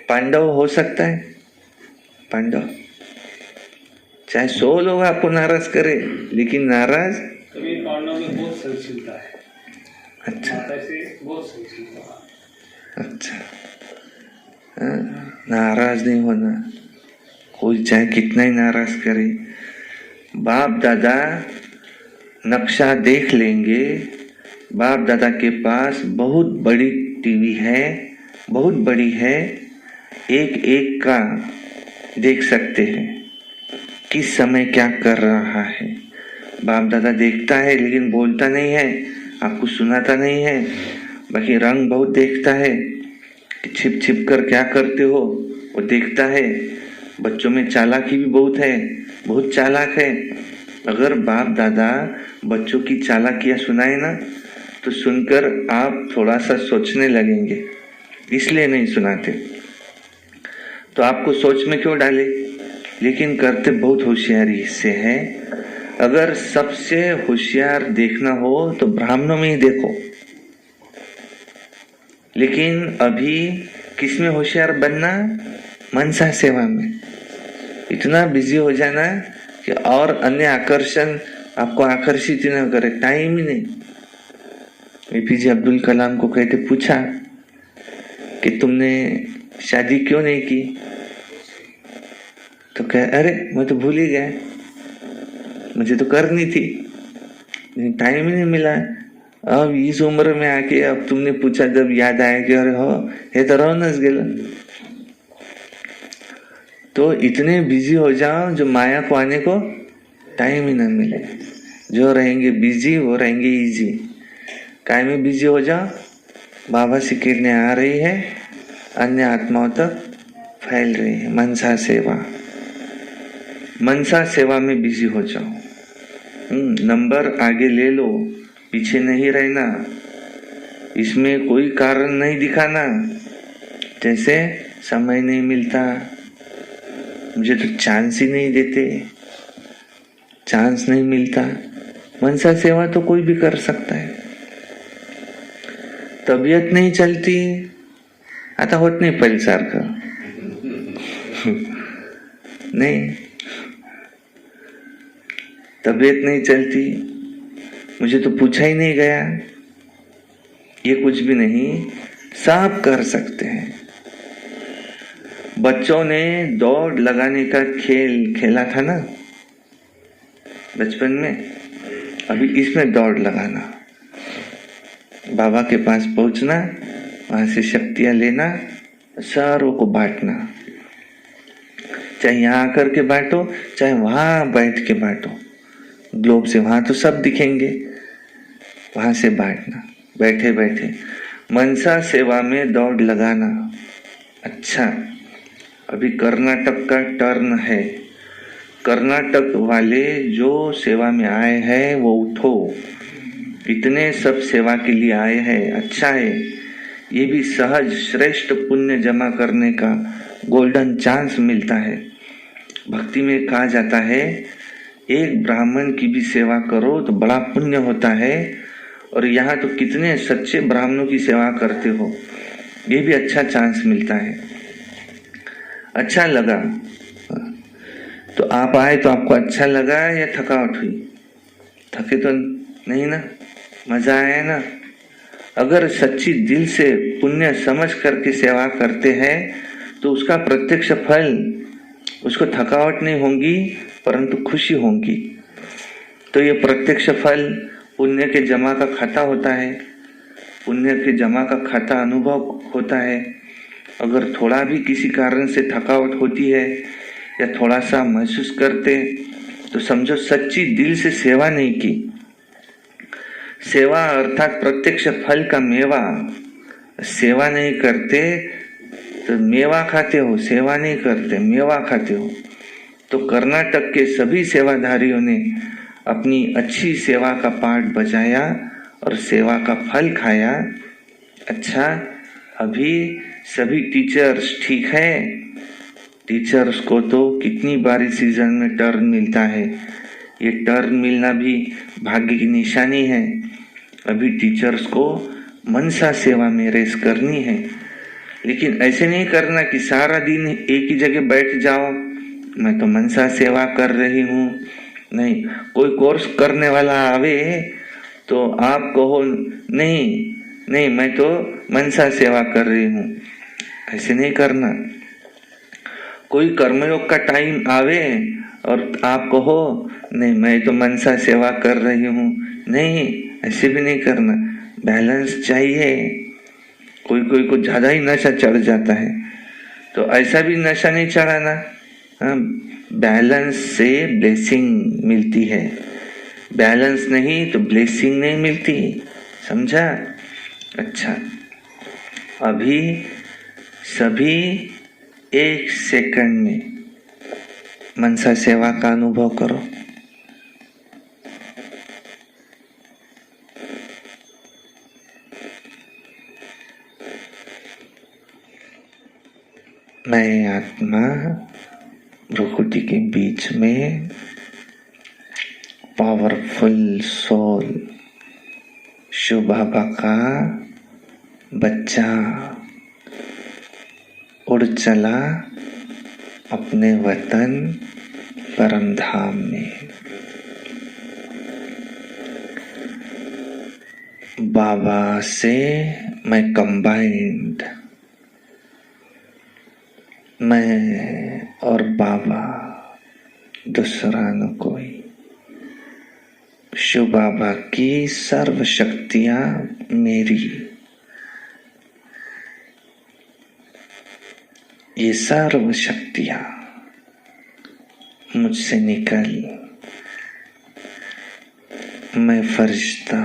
पांडव हो सकता है, पांडव. चाहे 100 लोग आपको नाराज करे, लेकिन नाराज कभी पांडव में बहुत सहनशीलता है. अच्छा, बहुत सहनशीलता. अच्छा. नाराज नहीं होना. कोई चाहे कितना ही नाराज करे, बाप दादा नक्शा देख लेंगे. बाप दादा के पास बहुत बड़ी टीवी है, बहुत बड़ी है, एक एक का देख सकते हैं किस समय क्या कर रहा है. बाप दादा देखता है लेकिन बोलता नहीं है, आपको सुनाता नहीं है. बाकी रंग बहुत देखता है, छिप छिप कर क्या करते हो वो देखता है. बच्चों में चालाकी भी बहुत है, बहुत चालाक है. अगर बाप दादा बच्चों की चालाकियां सुनाए ना, तो सुनकर आप थोड़ा सा सोचने लगेंगे, इसलिए नहीं सुनाते. तो आपको सोच में क्यों डाले, लेकिन करते बहुत होशियारी से है. अगर सबसे होशियार देखना हो तो ब्राह्मणों में ही देखो. लेकिन अभी किसमें होशियार बनना? मनसा सेवा में. इतना बिजी हो जाना कि और अन्य आकर्षण आपको आकर्षित ही न करे, टाइम ही नहीं. एपीजे अब्दुल कलाम को कहते पूछा कि तुमने शादी क्यों नहीं की, तो कह अरे मैं तो भूल ही गया, मुझे तो करनी थी, टाइम ही नहीं मिला. अब इस उम्र में आके अब तुमने पूछा, जब याद आया कि अरे हो हे तो राहूनच गेलं. तो इतने बिजी हो जाओ जो माया को आने को टाइम ही ना मिले. जो रहेंगे बिजी वो रहेंगे इजी. काय में बिजी हो जाओ, बाबा से किरणें आ रही है, अन्य आत्माओं तक फैल रही है. मनसा सेवा, मनसा सेवा में बिजी हो जाओ. नंबर आगे ले लो, पीछे नहीं रहना. इसमें कोई कारण नहीं दिखाना, जैसे समय नहीं मिलता, मुझे तो चांस ही नहीं देते. चांस नहीं मिलता। मनसा सेवा तो कोई भी कर सकता है। तब्येत नहीं चलती, आता होत नाही पहिल्यासारखं नहीं, तबीयत नहीं चलती, मुझे तो पूछा ही नहीं गया, ये कुछ भी नहीं, सब कर सकते हैं। बच्चों ने दौड़ लगाने का खेल खेला था ना बचपन में, अभी इसमें दौड़ लगाना, बाबा के पास पहुंचना, वहां से शक्तियां लेना, सारों को बांटना, चाहे यहां आकर के बांटो, चाहे वहां बैठ के बांटो, ग्लोब से वहां तो सब दिखेंगे, वहां से बांटना बैठे बैठे। मनसा सेवा में दौड़ लगाना। अच्छा, अभी कर्नाटक का टर्न है। कर्नाटक वाले जो सेवा में आए हैं वो उठो, इतने सब सेवा के लिए आए हैं, अच्छा है। ये भी सहज श्रेष्ठ पुण्य जमा करने का गोल्डन चांस मिलता है। भक्ति में कहा जाता है एक ब्राह्मण की भी सेवा करो तो बड़ा पुण्य होता है, और यहाँ तो कितने सच्चे ब्राह्मणों की सेवा करते हो, ये भी अच्छा चांस मिलता है। अच्छा लगा तो आप आए, तो आपको अच्छा लगा या थकावट हुई? थके तो नहीं ना, मजा आया ना। अगर सच्ची दिल से पुण्य समझ करके सेवा करते हैं तो उसका प्रत्यक्ष फल, उसको थकावट नहीं होगी परंतु खुशी होगी। तो ये प्रत्यक्ष फल पुण्य के जमा का खाता होता है, पुण्य के जमा का खाता अनुभव होता है। अगर थोड़ा भी किसी कारण से थकावट होती है या थोड़ा सा महसूस करते तो समझो सच्ची दिल से सेवा नहीं की। सेवा अर्थात प्रत्यक्ष फल का मेवा। सेवा नहीं करते तो मेवा खाते हो, सेवा नहीं करते मेवा खाते हो। तो कर्नाटक के सभी सेवाधारियों ने अपनी अच्छी सेवा का पाठ बजाया और सेवा का फल खाया। अच्छा, अभी सभी टीचर्स ठीक है? टीचर्स को तो कितनी बारी सीजन में टर्न मिलता है, ये टर्न मिलना भी भाग्य की निशानी है। अभी टीचर्स को मनसा सेवा में रेस करनी है, लेकिन ऐसे नहीं करना कि सारा दिन एक ही जगह बैठ जाओ, मैं तो मनसा सेवा कर रही हूँ। नहीं, कोई कोर्स करने वाला आवे तो आप कहो नहीं नहीं मैं तो मनसा सेवा कर रही हूँ, ऐसे नहीं करना। कोई कर्मयोग का टाइम आवे और आप कहो नहीं मैं तो मनसा सेवा कर रही हूँ, नहीं, ऐसे भी नहीं करना। बैलेंस चाहिए। कोई कोई को ज्यादा ही नशा चढ़ जाता है, तो ऐसा भी नशा नहीं चढ़ाना। बैलेंस से ब्लेसिंग मिलती है, बैलेंस नहीं तो ब्लेसिंग नहीं मिलती, समझा? अच्छा, अभी सभी एक सेकंड में मनसा सेवा का अनुभव करो। मैं आत्मा प्रकृति के बीच में पावरफुल सोल शिव बाबा का बच्चा उड़ चला अपने वतन परम धाम में। बाबा से मैं कंबाइंड, मैं और बाबा दूसरा न कोई। शिव बाबा की सर्व शक्तियां मेरी, ये सर्व शक्तियां मुझसे निकल मैं फरिश्ता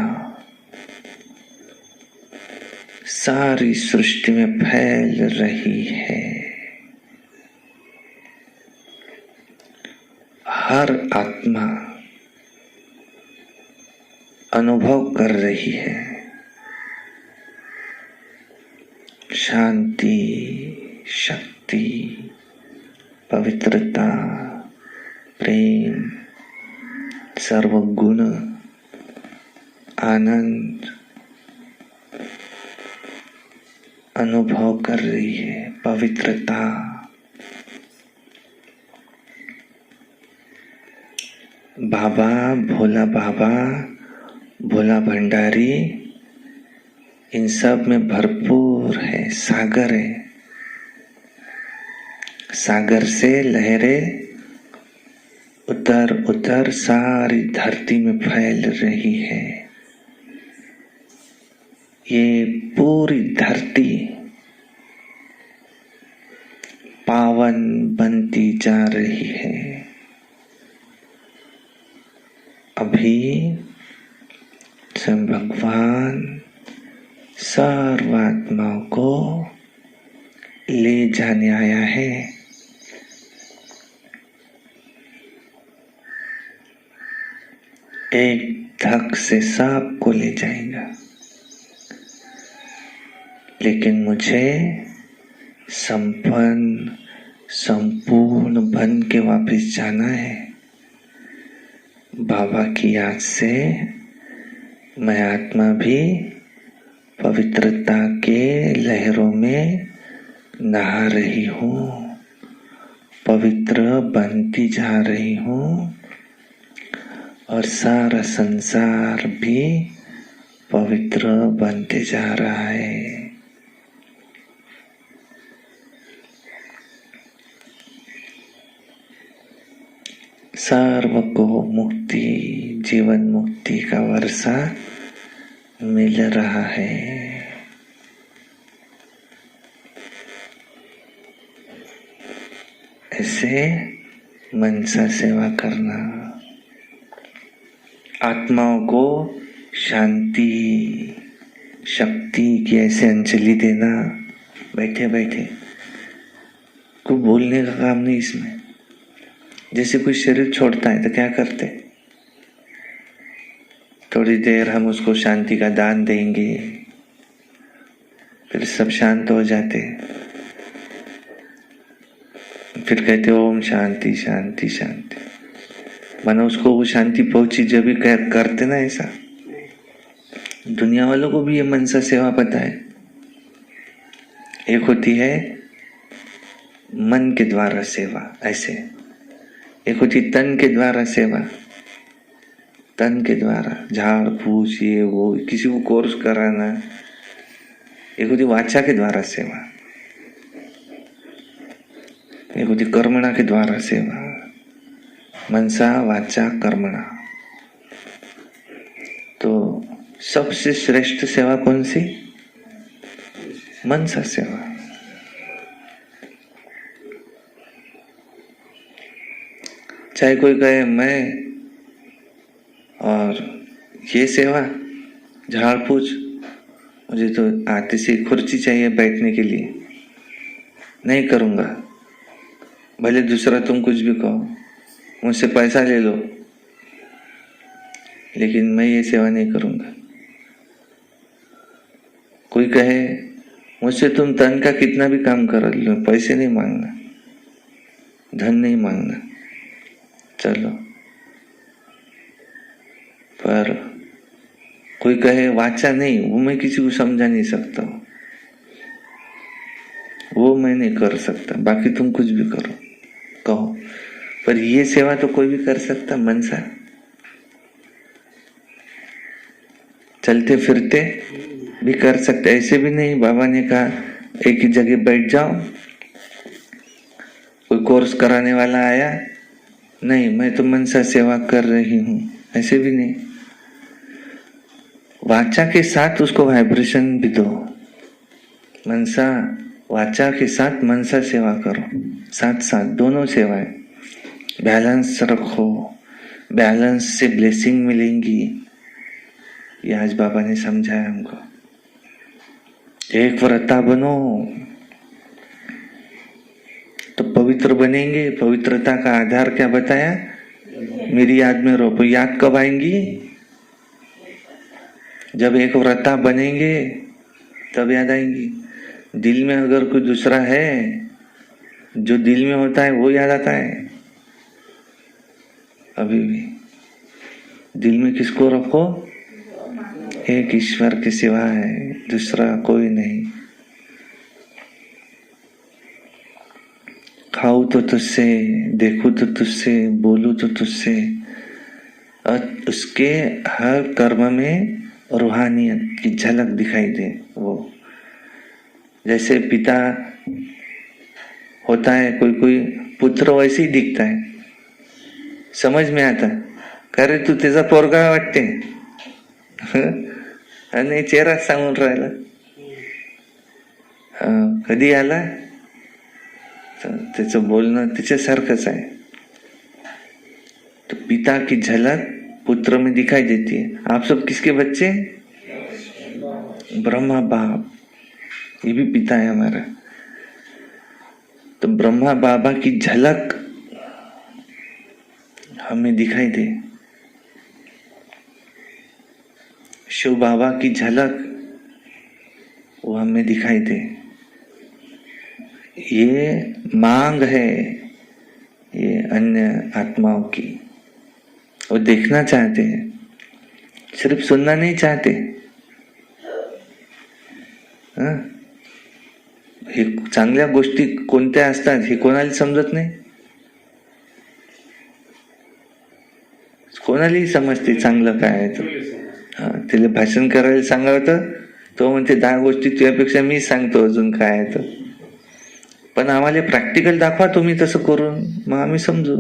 सारी सृष्टि में फैल रही है। हर आत्मा अनुभव कर रही है शांति, शक्ति, पवित्रता, प्रेम, सर्व गुण आनंद अनुभव कर रही है, पवित्रता। बाबा, भोला भंडारी इन सब में भरपूर है, सागर है। सागर से लहरें उतर उतर सारी धरती में फैल रही है। ये पूरी धरती पावन बनती जा रही है। अभी स्वयं भगवान सर्वात्माओं को ले जाने आया है। एक धक से सबको ले जाएगा, लेकिन मुझे संपन्न संपूर्ण बन के वापस जाना है। बाबा की याद से मैं आत्मा भी पवित्रता के लहरों में नहा रही हूँ, पवित्र बनती जा रही हूँ और सारा संसार भी पवित्र बनते जा रहा है। सर्व को मुक्ति, जीवन मुक्ति का वर्षा मिल रहा है। ऐसे मनसा सेवा करना, आत्माओं को शांति शक्ति की ऐसे अंजलि देना। बैठे बैठे कोई बोलने का काम नहीं इसमें। जैसे कोई शरीर छोड़ता है तो क्या करते, थोड़ी देर हम उसको शांति का दान देंगे, फिर सब शांत हो जाते, फिर कहते ओम शांति शांति शांति। मानो उसको वो शांति पहुंची जब भी करते ना। ऐसा दुनिया वालों को भी ये मनसा सेवा पता है। एक होती है मन के द्वारा सेवा, ऐसे एक होती तन के द्वारा सेवा, तन के द्वारा झाड़ फूस ये वो किसी को कोर्स कराना। एक होती वाचा के द्वारा सेवा, एक होती कर्मणा के द्वारा सेवा। मनसा वाचा कर्मणा। तो सबसे श्रेष्ठ सेवा कौन सी? मनसा सेवा। चाहे कोई कहे मैं और ये सेवा झाड़ पूछ, मुझे तो आते से कुर्सी चाहिए बैठने के लिए, नहीं करूंगा। भले दूसरा तुम कुछ भी कहो, मुझसे पैसा ले लो, लेकिन मैं ये सेवा नहीं करूंगा। कोई कहे मुझसे तुम तन का कितना भी काम कर लो, पैसे नहीं मांगना, धन नहीं मांगना, चलो। पर कोई कहे वाचा नहीं, वो मैं किसी को समझा नहीं सकता, वो मैं नहीं कर सकता, बाकी तुम कुछ भी करो कहो, पर ये सेवा तो कोई भी कर सकता। मनसा चलते फिरते भी कर सकते, ऐसे भी नहीं। बाबा ने कहा एक ही जगह बैठ जाओ, कोई कोर्स कराने वाला आया, नहीं मैं तो मनसा सेवा कर रही हूं, ऐसे भी नहीं। वाचा के साथ उसको वाइब्रेशन भी दो। मनसा वाचा के साथ मनसा सेवा करो, साथ साथ दोनों सेवाएं बैलेंस रखो। बैलेंस से ब्लेसिंग मिलेंगी, ये आज बाबा ने समझाया हमको। एक व्रता बनो तो पवित्र बनेंगे। पवित्रता का आधार क्या बताया? मेरी याद में रहो। याद कब आएंगी? जब एक व्रता बनेंगे तब याद आएंगी। दिल में अगर कोई दूसरा है, जो दिल में होता है वो याद आता है अभी भी। दिल में किसको रखो? एक ईश्वर के सिवा है, दूसरा कोई नहीं। खाऊं तो तुझसे, देखूं तो तुझसे, बोलूं तो तुझसे। और उसके हर कर्म में रूहानियत की झलक दिखाई दे। वो जैसे पिता होता है, कोई कोई पुत्र वैसे ही दिखता है, समझ में आता, अरे तू त्याचा पोरगा वाटते आणि चेहरा सांगून राहिला, कधी आला, तर त्याचं बोलणं त्याच्यासारखंच आहे। तो पिता की झलक पुत्र में दिखाई देती है। आप सब किसके बच्चे? ब्रह्मा बाप, ये भी पिता है हमारा। तो ब्रह्मा बाबा की झलक हमें दिखाई दे, शिव बाबा की झलक वो हमें दिखाई दे। ये मांग है ये अन्य आत्माओं की, वो देखना चाहते हैं, सिर्फ सुनना नहीं चाहते। हे चांगल्या गोष्टी कोणत्या असतात हे कोणाला समजत नाही, कोणालाही समजते चांगलं काय आहे तर। त्याला भाषण करायला सांगावं तर तो म्हणते 10 गोष्टी तुझ्यापेक्षा मी सांगतो अजून काय आहे तर, पण आम्हाला प्रॅक्टिकल दाखवा तुम्ही तसं करून, मग आम्ही समजू।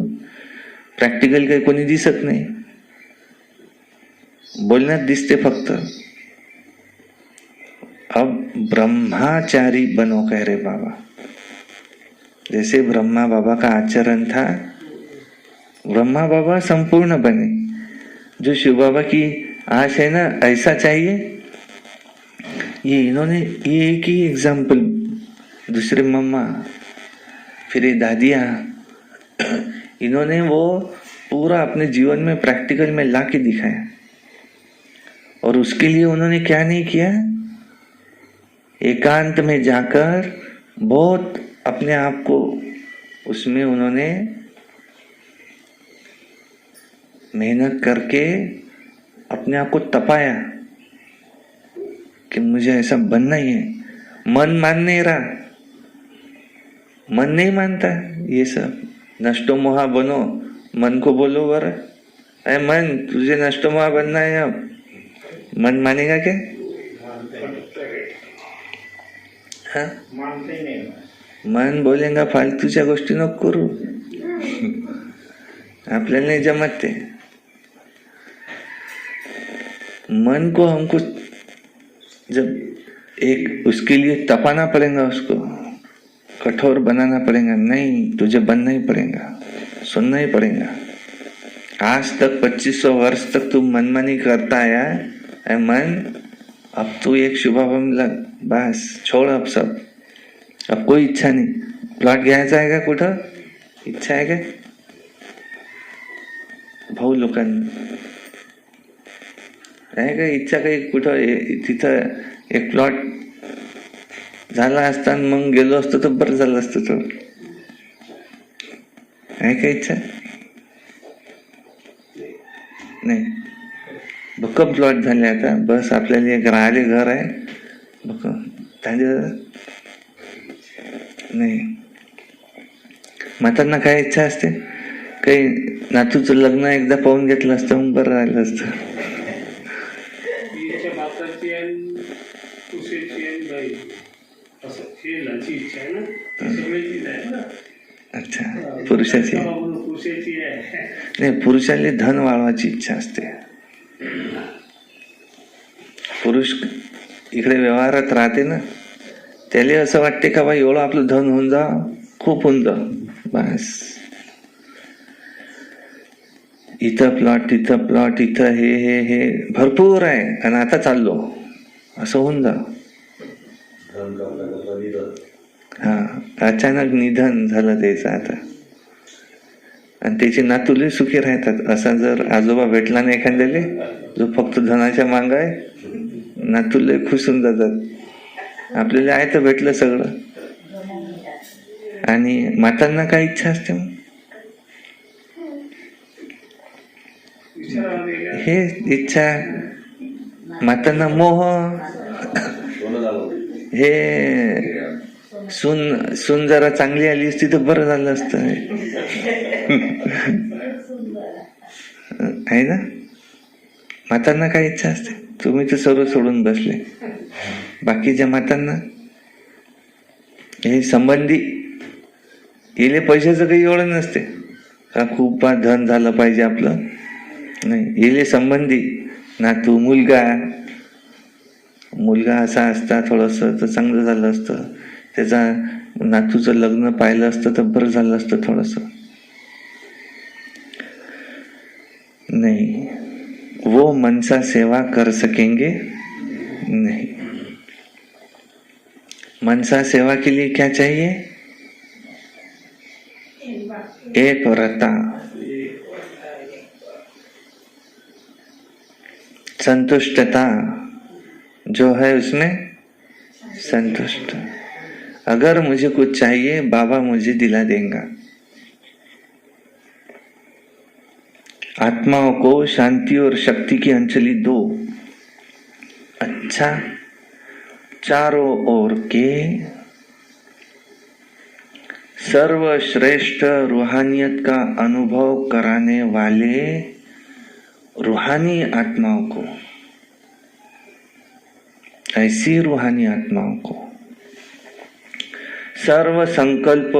प्रॅक्टिकल काही कोणी दिसत नाही, बोलण्यात दिसते फक्त। अब ब्रह्माचारी बनो कह रहे बाबा, जैसे ब्रह्मा बाबा का आचरण था, ब्रह्मा बाबा संपूर्ण बने। जो शिव बाबा की आश है ना, ऐसा चाहिए। ये इन्होंने ये एक ही एग्जाम्पल, दूसरे मम्मा, फिर ये दादियाँ, इन्होंने वो पूरा अपने जीवन में प्रैक्टिकल में ला के दिखाया। और उसके लिए उन्होंने क्या नहीं किया, एकांत में जाकर बहुत अपने आप को उसमें उन्होंने मेहनत करके अपने आप को तपाया कि मुझे ऐसा बनना ही है। मन मान नहीं रहा, मन नहीं मानता ये सब। नष्टो मोहा बनो, मन को बोलो बर, अरे मन तुझे नष्टो मोहा बनना है, अब मन मानेगा क्या? हाँ, मन बोलेगा फालतूच्या गोष्टी नको करू, आपल्याला नहीं जमत ते। मन को हमको जब एक उसके लिए तपाना पड़ेगा, उसको कठोर बनाना पड़ेगा। नहीं, तुझे बनना ही पड़ेगा, सुनना ही पड़ेगा। आज तक 2500 वर्ष तक तू मनमानी करता आया है मन, अब तू एक शुभारंभ लग, बस छोड़ अब सब, अब कोई इच्छा नहीं। प्लॉट घ्यायचा आहे का कुठं? इच्छा आहे का भाऊ लोकांना? आहे का इच्छा काही कुठं? तिथं एक प्लॉट झाला असता मग गेलो असतो तर बरं झालं असतं। तो आहे का इच्छा? नाही, भक्कम प्लॉट झाले आता, बस आपल्याला एक राहिले घर आहे भक्कम नाही। म्हातांना काय इच्छा असते, काही नातूचं लग्न एकदा पाहून घेतलं असतं मग बरं राहिलं असतं। अच्छा, पुरुषाची नाही, पुरुषाला धन वाढवायची इच्छा असते। पुरुष इकडे व्यवहारात राहते ना, त्याला असं वाटते का बाई एवढं आपलं धन होऊन जा, खूप होऊन जा, बस इथं प्लॉट तिथं प्लॉट, इथं हे हे हे भरपूर आहे आणि आता चाललो असं होऊन जा। हा, अचानक निधन झालं त्याचं आता, आणि त्याची नातुले सुखी राहतात। असा जर आजोबा भेटला नाही एखाद्याले जो फक्त धनाच्या मांग आहे, नातुले खुश होऊन जातात, आपल्याला आहे तर भेटलं सगळं। आणि मातांना काय इच्छा असते, हे इच्छा मातांना मोह हे सून जरा चांगली आली असती तर बरं झालं असतं आहे ना. मातांना काय इच्छा असते. तुम्ही तर सर्व सोडून बसले. बाकीच्या मातांना हे संबंधी येले पैशाचं काही एवढं नसते का खूप धन झालं पाहिजे आपलं. नाही, येले संबंधी नातू मुलगा असा असता थोडस तर चांगलं झालं असतं. त्याचा नातूचं लग्न पाहिलं असतं तर बरं झालं असतं थोडस. नहीं, वो मनसा सेवा कर सकेंगे नहीं. मनसा सेवा के लिए क्या चाहिए? एक व्रता, संतुष्टता जो है उसमें संतुष्ट. अगर मुझे कुछ चाहिए बाबा मुझे दिला देगा. आत्माओं को शांति और शक्ति की अंजलि दो. अच्छा, चारों ओर के सर्वश्रेष्ठ रूहानियत का अनुभव कराने वाले रूहानी आत्माओं को, ऐसी रूहानी आत्माओं को, सर्व संकल्प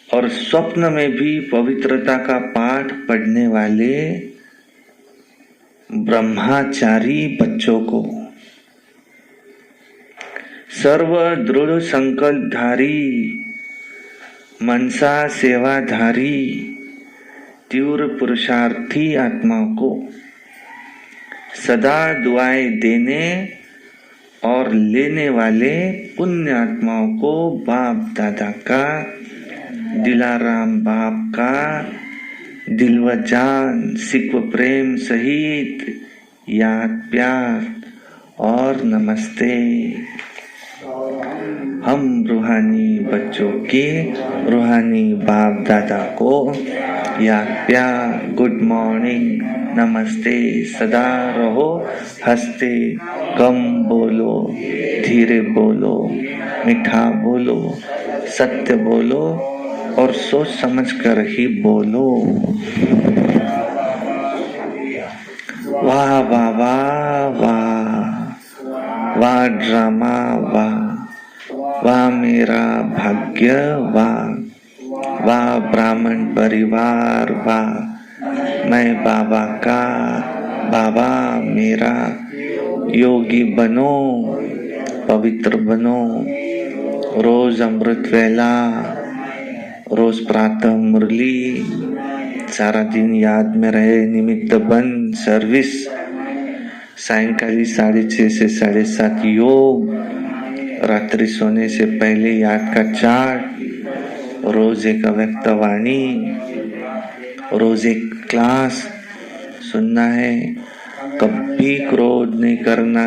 और स्वप्न में भी पवित्रता का पाठ पढ़ने वाले ब्रह्मचारी बच्चों को, सर्व दृढ़ संकल्पधारी मनसा सेवाधारी तीव्र पुरुषार्थी आत्माओं को, सदा दुआएं देने और लेने वाले पुण्य आत्माओं को बाप दादा का, दिलाराम बाप का दिल व जान सिख व प्रेम सहित याद प्यार और नमस्ते. हम रूहानी बच्चों के रूहानी बाप दादा को याद प्यार, गुड मॉर्निंग, नमस्ते. सदा रहो हंसते, कम बोलो, धीरे बोलो, मीठा बोलो, सत्य बोलो और सोच समझ कर ही बोलो. वाह वाह वाह वाह, वाह ड्रामा वाह, वाह मेरा भाग्य वाह, वाह ब्राह्मण परिवार वाह, मैं बाबा का, बाबा मेरा. योगी बनो, पवित्र बनो, रोज अमृत वेला, रोज प्रातः मुरली, सारा दिन याद में रहे, निमित्त बन सर्विस, सायंकाली 6:30 से 7:30 योग, रात्रि सोने से पहले याद का चार्ट, रोज एक अव्यक्त वाणी, रोज एक क्लास सुनना है. कभी क्रोध नहीं करना,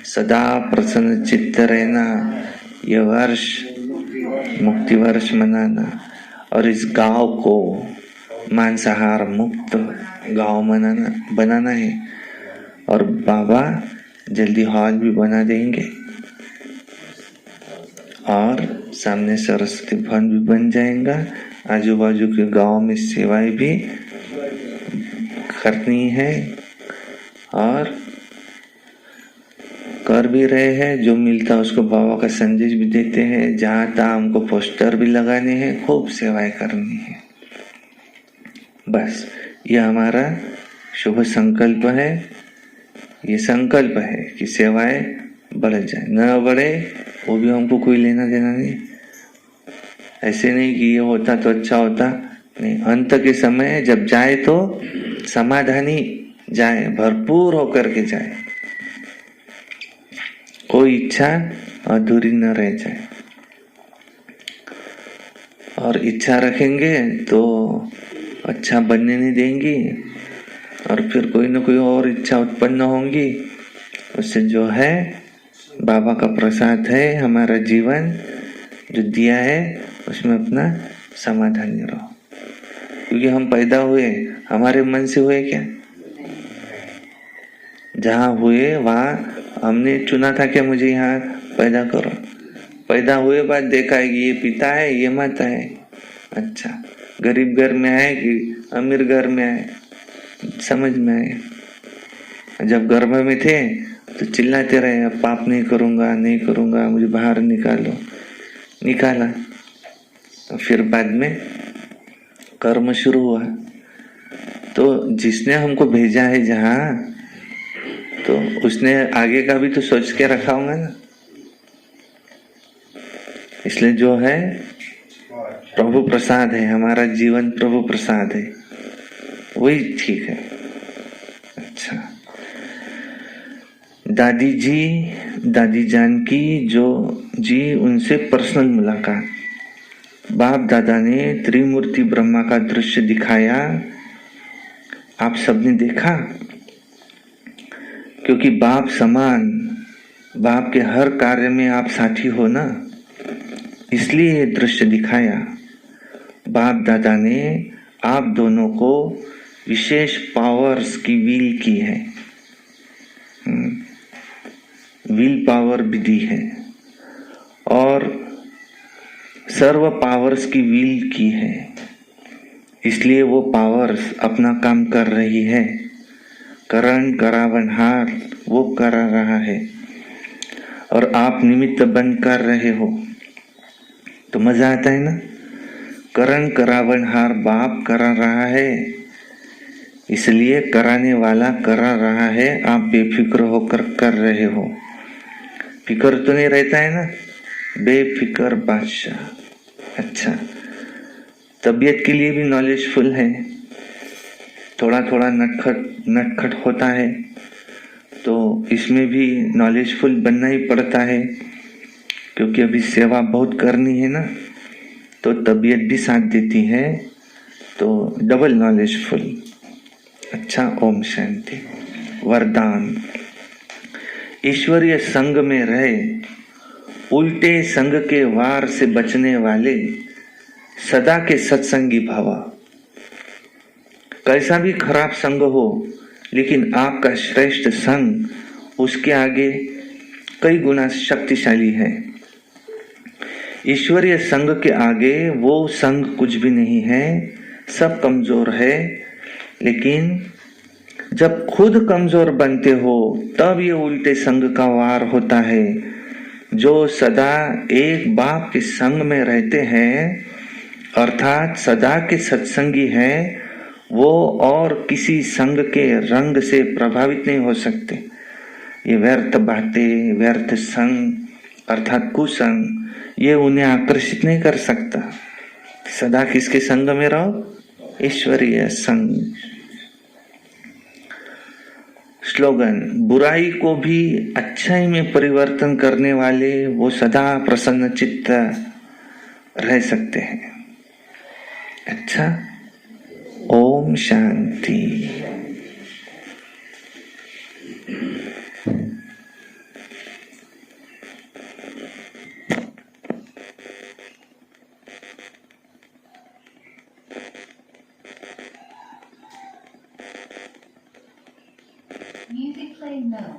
सदा प्रसन्न चित्त रहना. यह वर्ष मुक्ति वर्ष मनाना और इस गांव को मांसाहार मुक्त गांव बनाना है. और बाबा जल्दी हॉल भी बना देंगे और सामने सरस्वती भवन भी बन जाएगा. आजू बाजू के गांव में सेवाएं भी करनी है और कर भी रहे हैं. जो मिलता है उसको बाबा का संदेश भी देते हैं. जहाँ तहाँ हमको पोस्टर भी लगाने हैं, खूब सेवाएं करनी है. बस ये हमारा शुभ संकल्प है. ये संकल्प है कि सेवाएं बढ़ जाए, न बढ़े वो भी हमको कोई लेना देना नहीं. ऐसे नहीं कि ये होता तो अच्छा होता नहीं. अंत के समय जब जाए तो समाधानी जाए, भरपूर होकर के जाए, कोई इच्छा अधूरी न रह जाए. और इच्छा रखेंगे तो अच्छा बनने नहीं देंगी और फिर कोई न कोई और इच्छा उत्पन्न होंगी. उससे जो है बाबा का प्रसाद है, हमारा जीवन जो दिया है उसमें अपना समाधानी रहो. क्योंकि हम पैदा हुए हमारे मन से हुए क्या? जहाँ हुए वहाँ हमने चुना था कि मुझे यहाँ पैदा करो। पैदा हुए बाद देखा है कि ये पिता है ये माता है। अच्छा, गरीब घर में आए कि अमीर घर में आए, समझ में आए। जब गर्भ में थे तो चिल्लाते रहे, अब पाप नहीं करूंगा नहीं करूंगा, मुझे बाहर निकालो। निकाला तो फिर बाद में कर्म शुरू हुआ। तो जिसने हमको भेजा है जहाँ, तो उसने आगे का भी तो सोच के रखा होगा ना। इसलिए जो है प्रभु प्रसाद है, हमारा जीवन प्रभु प्रसाद है, वही ठीक है। अच्छा, दादी जान की जो जी उनसे पर्सनल मुलाकात। बाप दादा ने त्रिमूर्ति ब्रह्मा का दृश्य दिखाया, आप सबने देखा। क्योंकि बाप समान, बाप के हर कार्य में आप साथी हो ना, इसलिए ये दृश्य दिखाया। बाप दादा ने आप दोनों को विशेष पावर्स की व्हील की है, व्हील पावर भी दी है, और सर्व पावर्स की व्हील की है। इसलिए वो पावर्स अपना काम कर रही है। करण करावनहार वो कर रहा है और आप निमित्त बन कर रहे हो, तो मजा आता है ना। करण करावनहार बाप करा रहा है, इसलिए कराने वाला करा रहा है, आप बेफिक्र होकर कर रहे हो। फिक्र तो नहीं रहता है ना, बेफिक्र बादशाह। अच्छा, तबीयत के लिए भी नॉलेजफुल है, थोड़ा थोड़ा नटखट होता है, तो इसमें भी नॉलेजफुल बनना ही पड़ता है, क्योंकि अभी सेवा बहुत करनी है ना, तो तबीयत भी साथ देती है, तो डबल नॉलेजफुल। अच्छा, ओम शांति। वरदान, ईश्वरीय संग में रहे, उल्टे संग के वार से बचने वाले सदा के सत्संगी भव। कैसा भी खराब संग हो, लेकिन आपका श्रेष्ठ संग उसके आगे कई गुना शक्तिशाली है। ईश्वरीय संग के आगे वो संग कुछ भी नहीं है, सब कमजोर है। लेकिन जब खुद कमजोर बनते हो तब ये उल्टे संग का वार होता है। जो सदा एक बाप के संग में रहते हैं, अर्थात सदा के सत्संगी हैं, वो और किसी संग के रंग से प्रभावित नहीं हो सकते। ये व्यर्थ बातें, व्यर्थ संग अर्थात कुसंग, ये उन्हें आकर्षित नहीं कर सकता। सदा किसके संग में रहो? ईश्वरीय संग। स्लोगन, बुराई को भी अच्छाई में परिवर्तन करने वाले वो सदा प्रसन्न चित्त रह सकते हैं। अच्छा, Om Shanti. Music play now.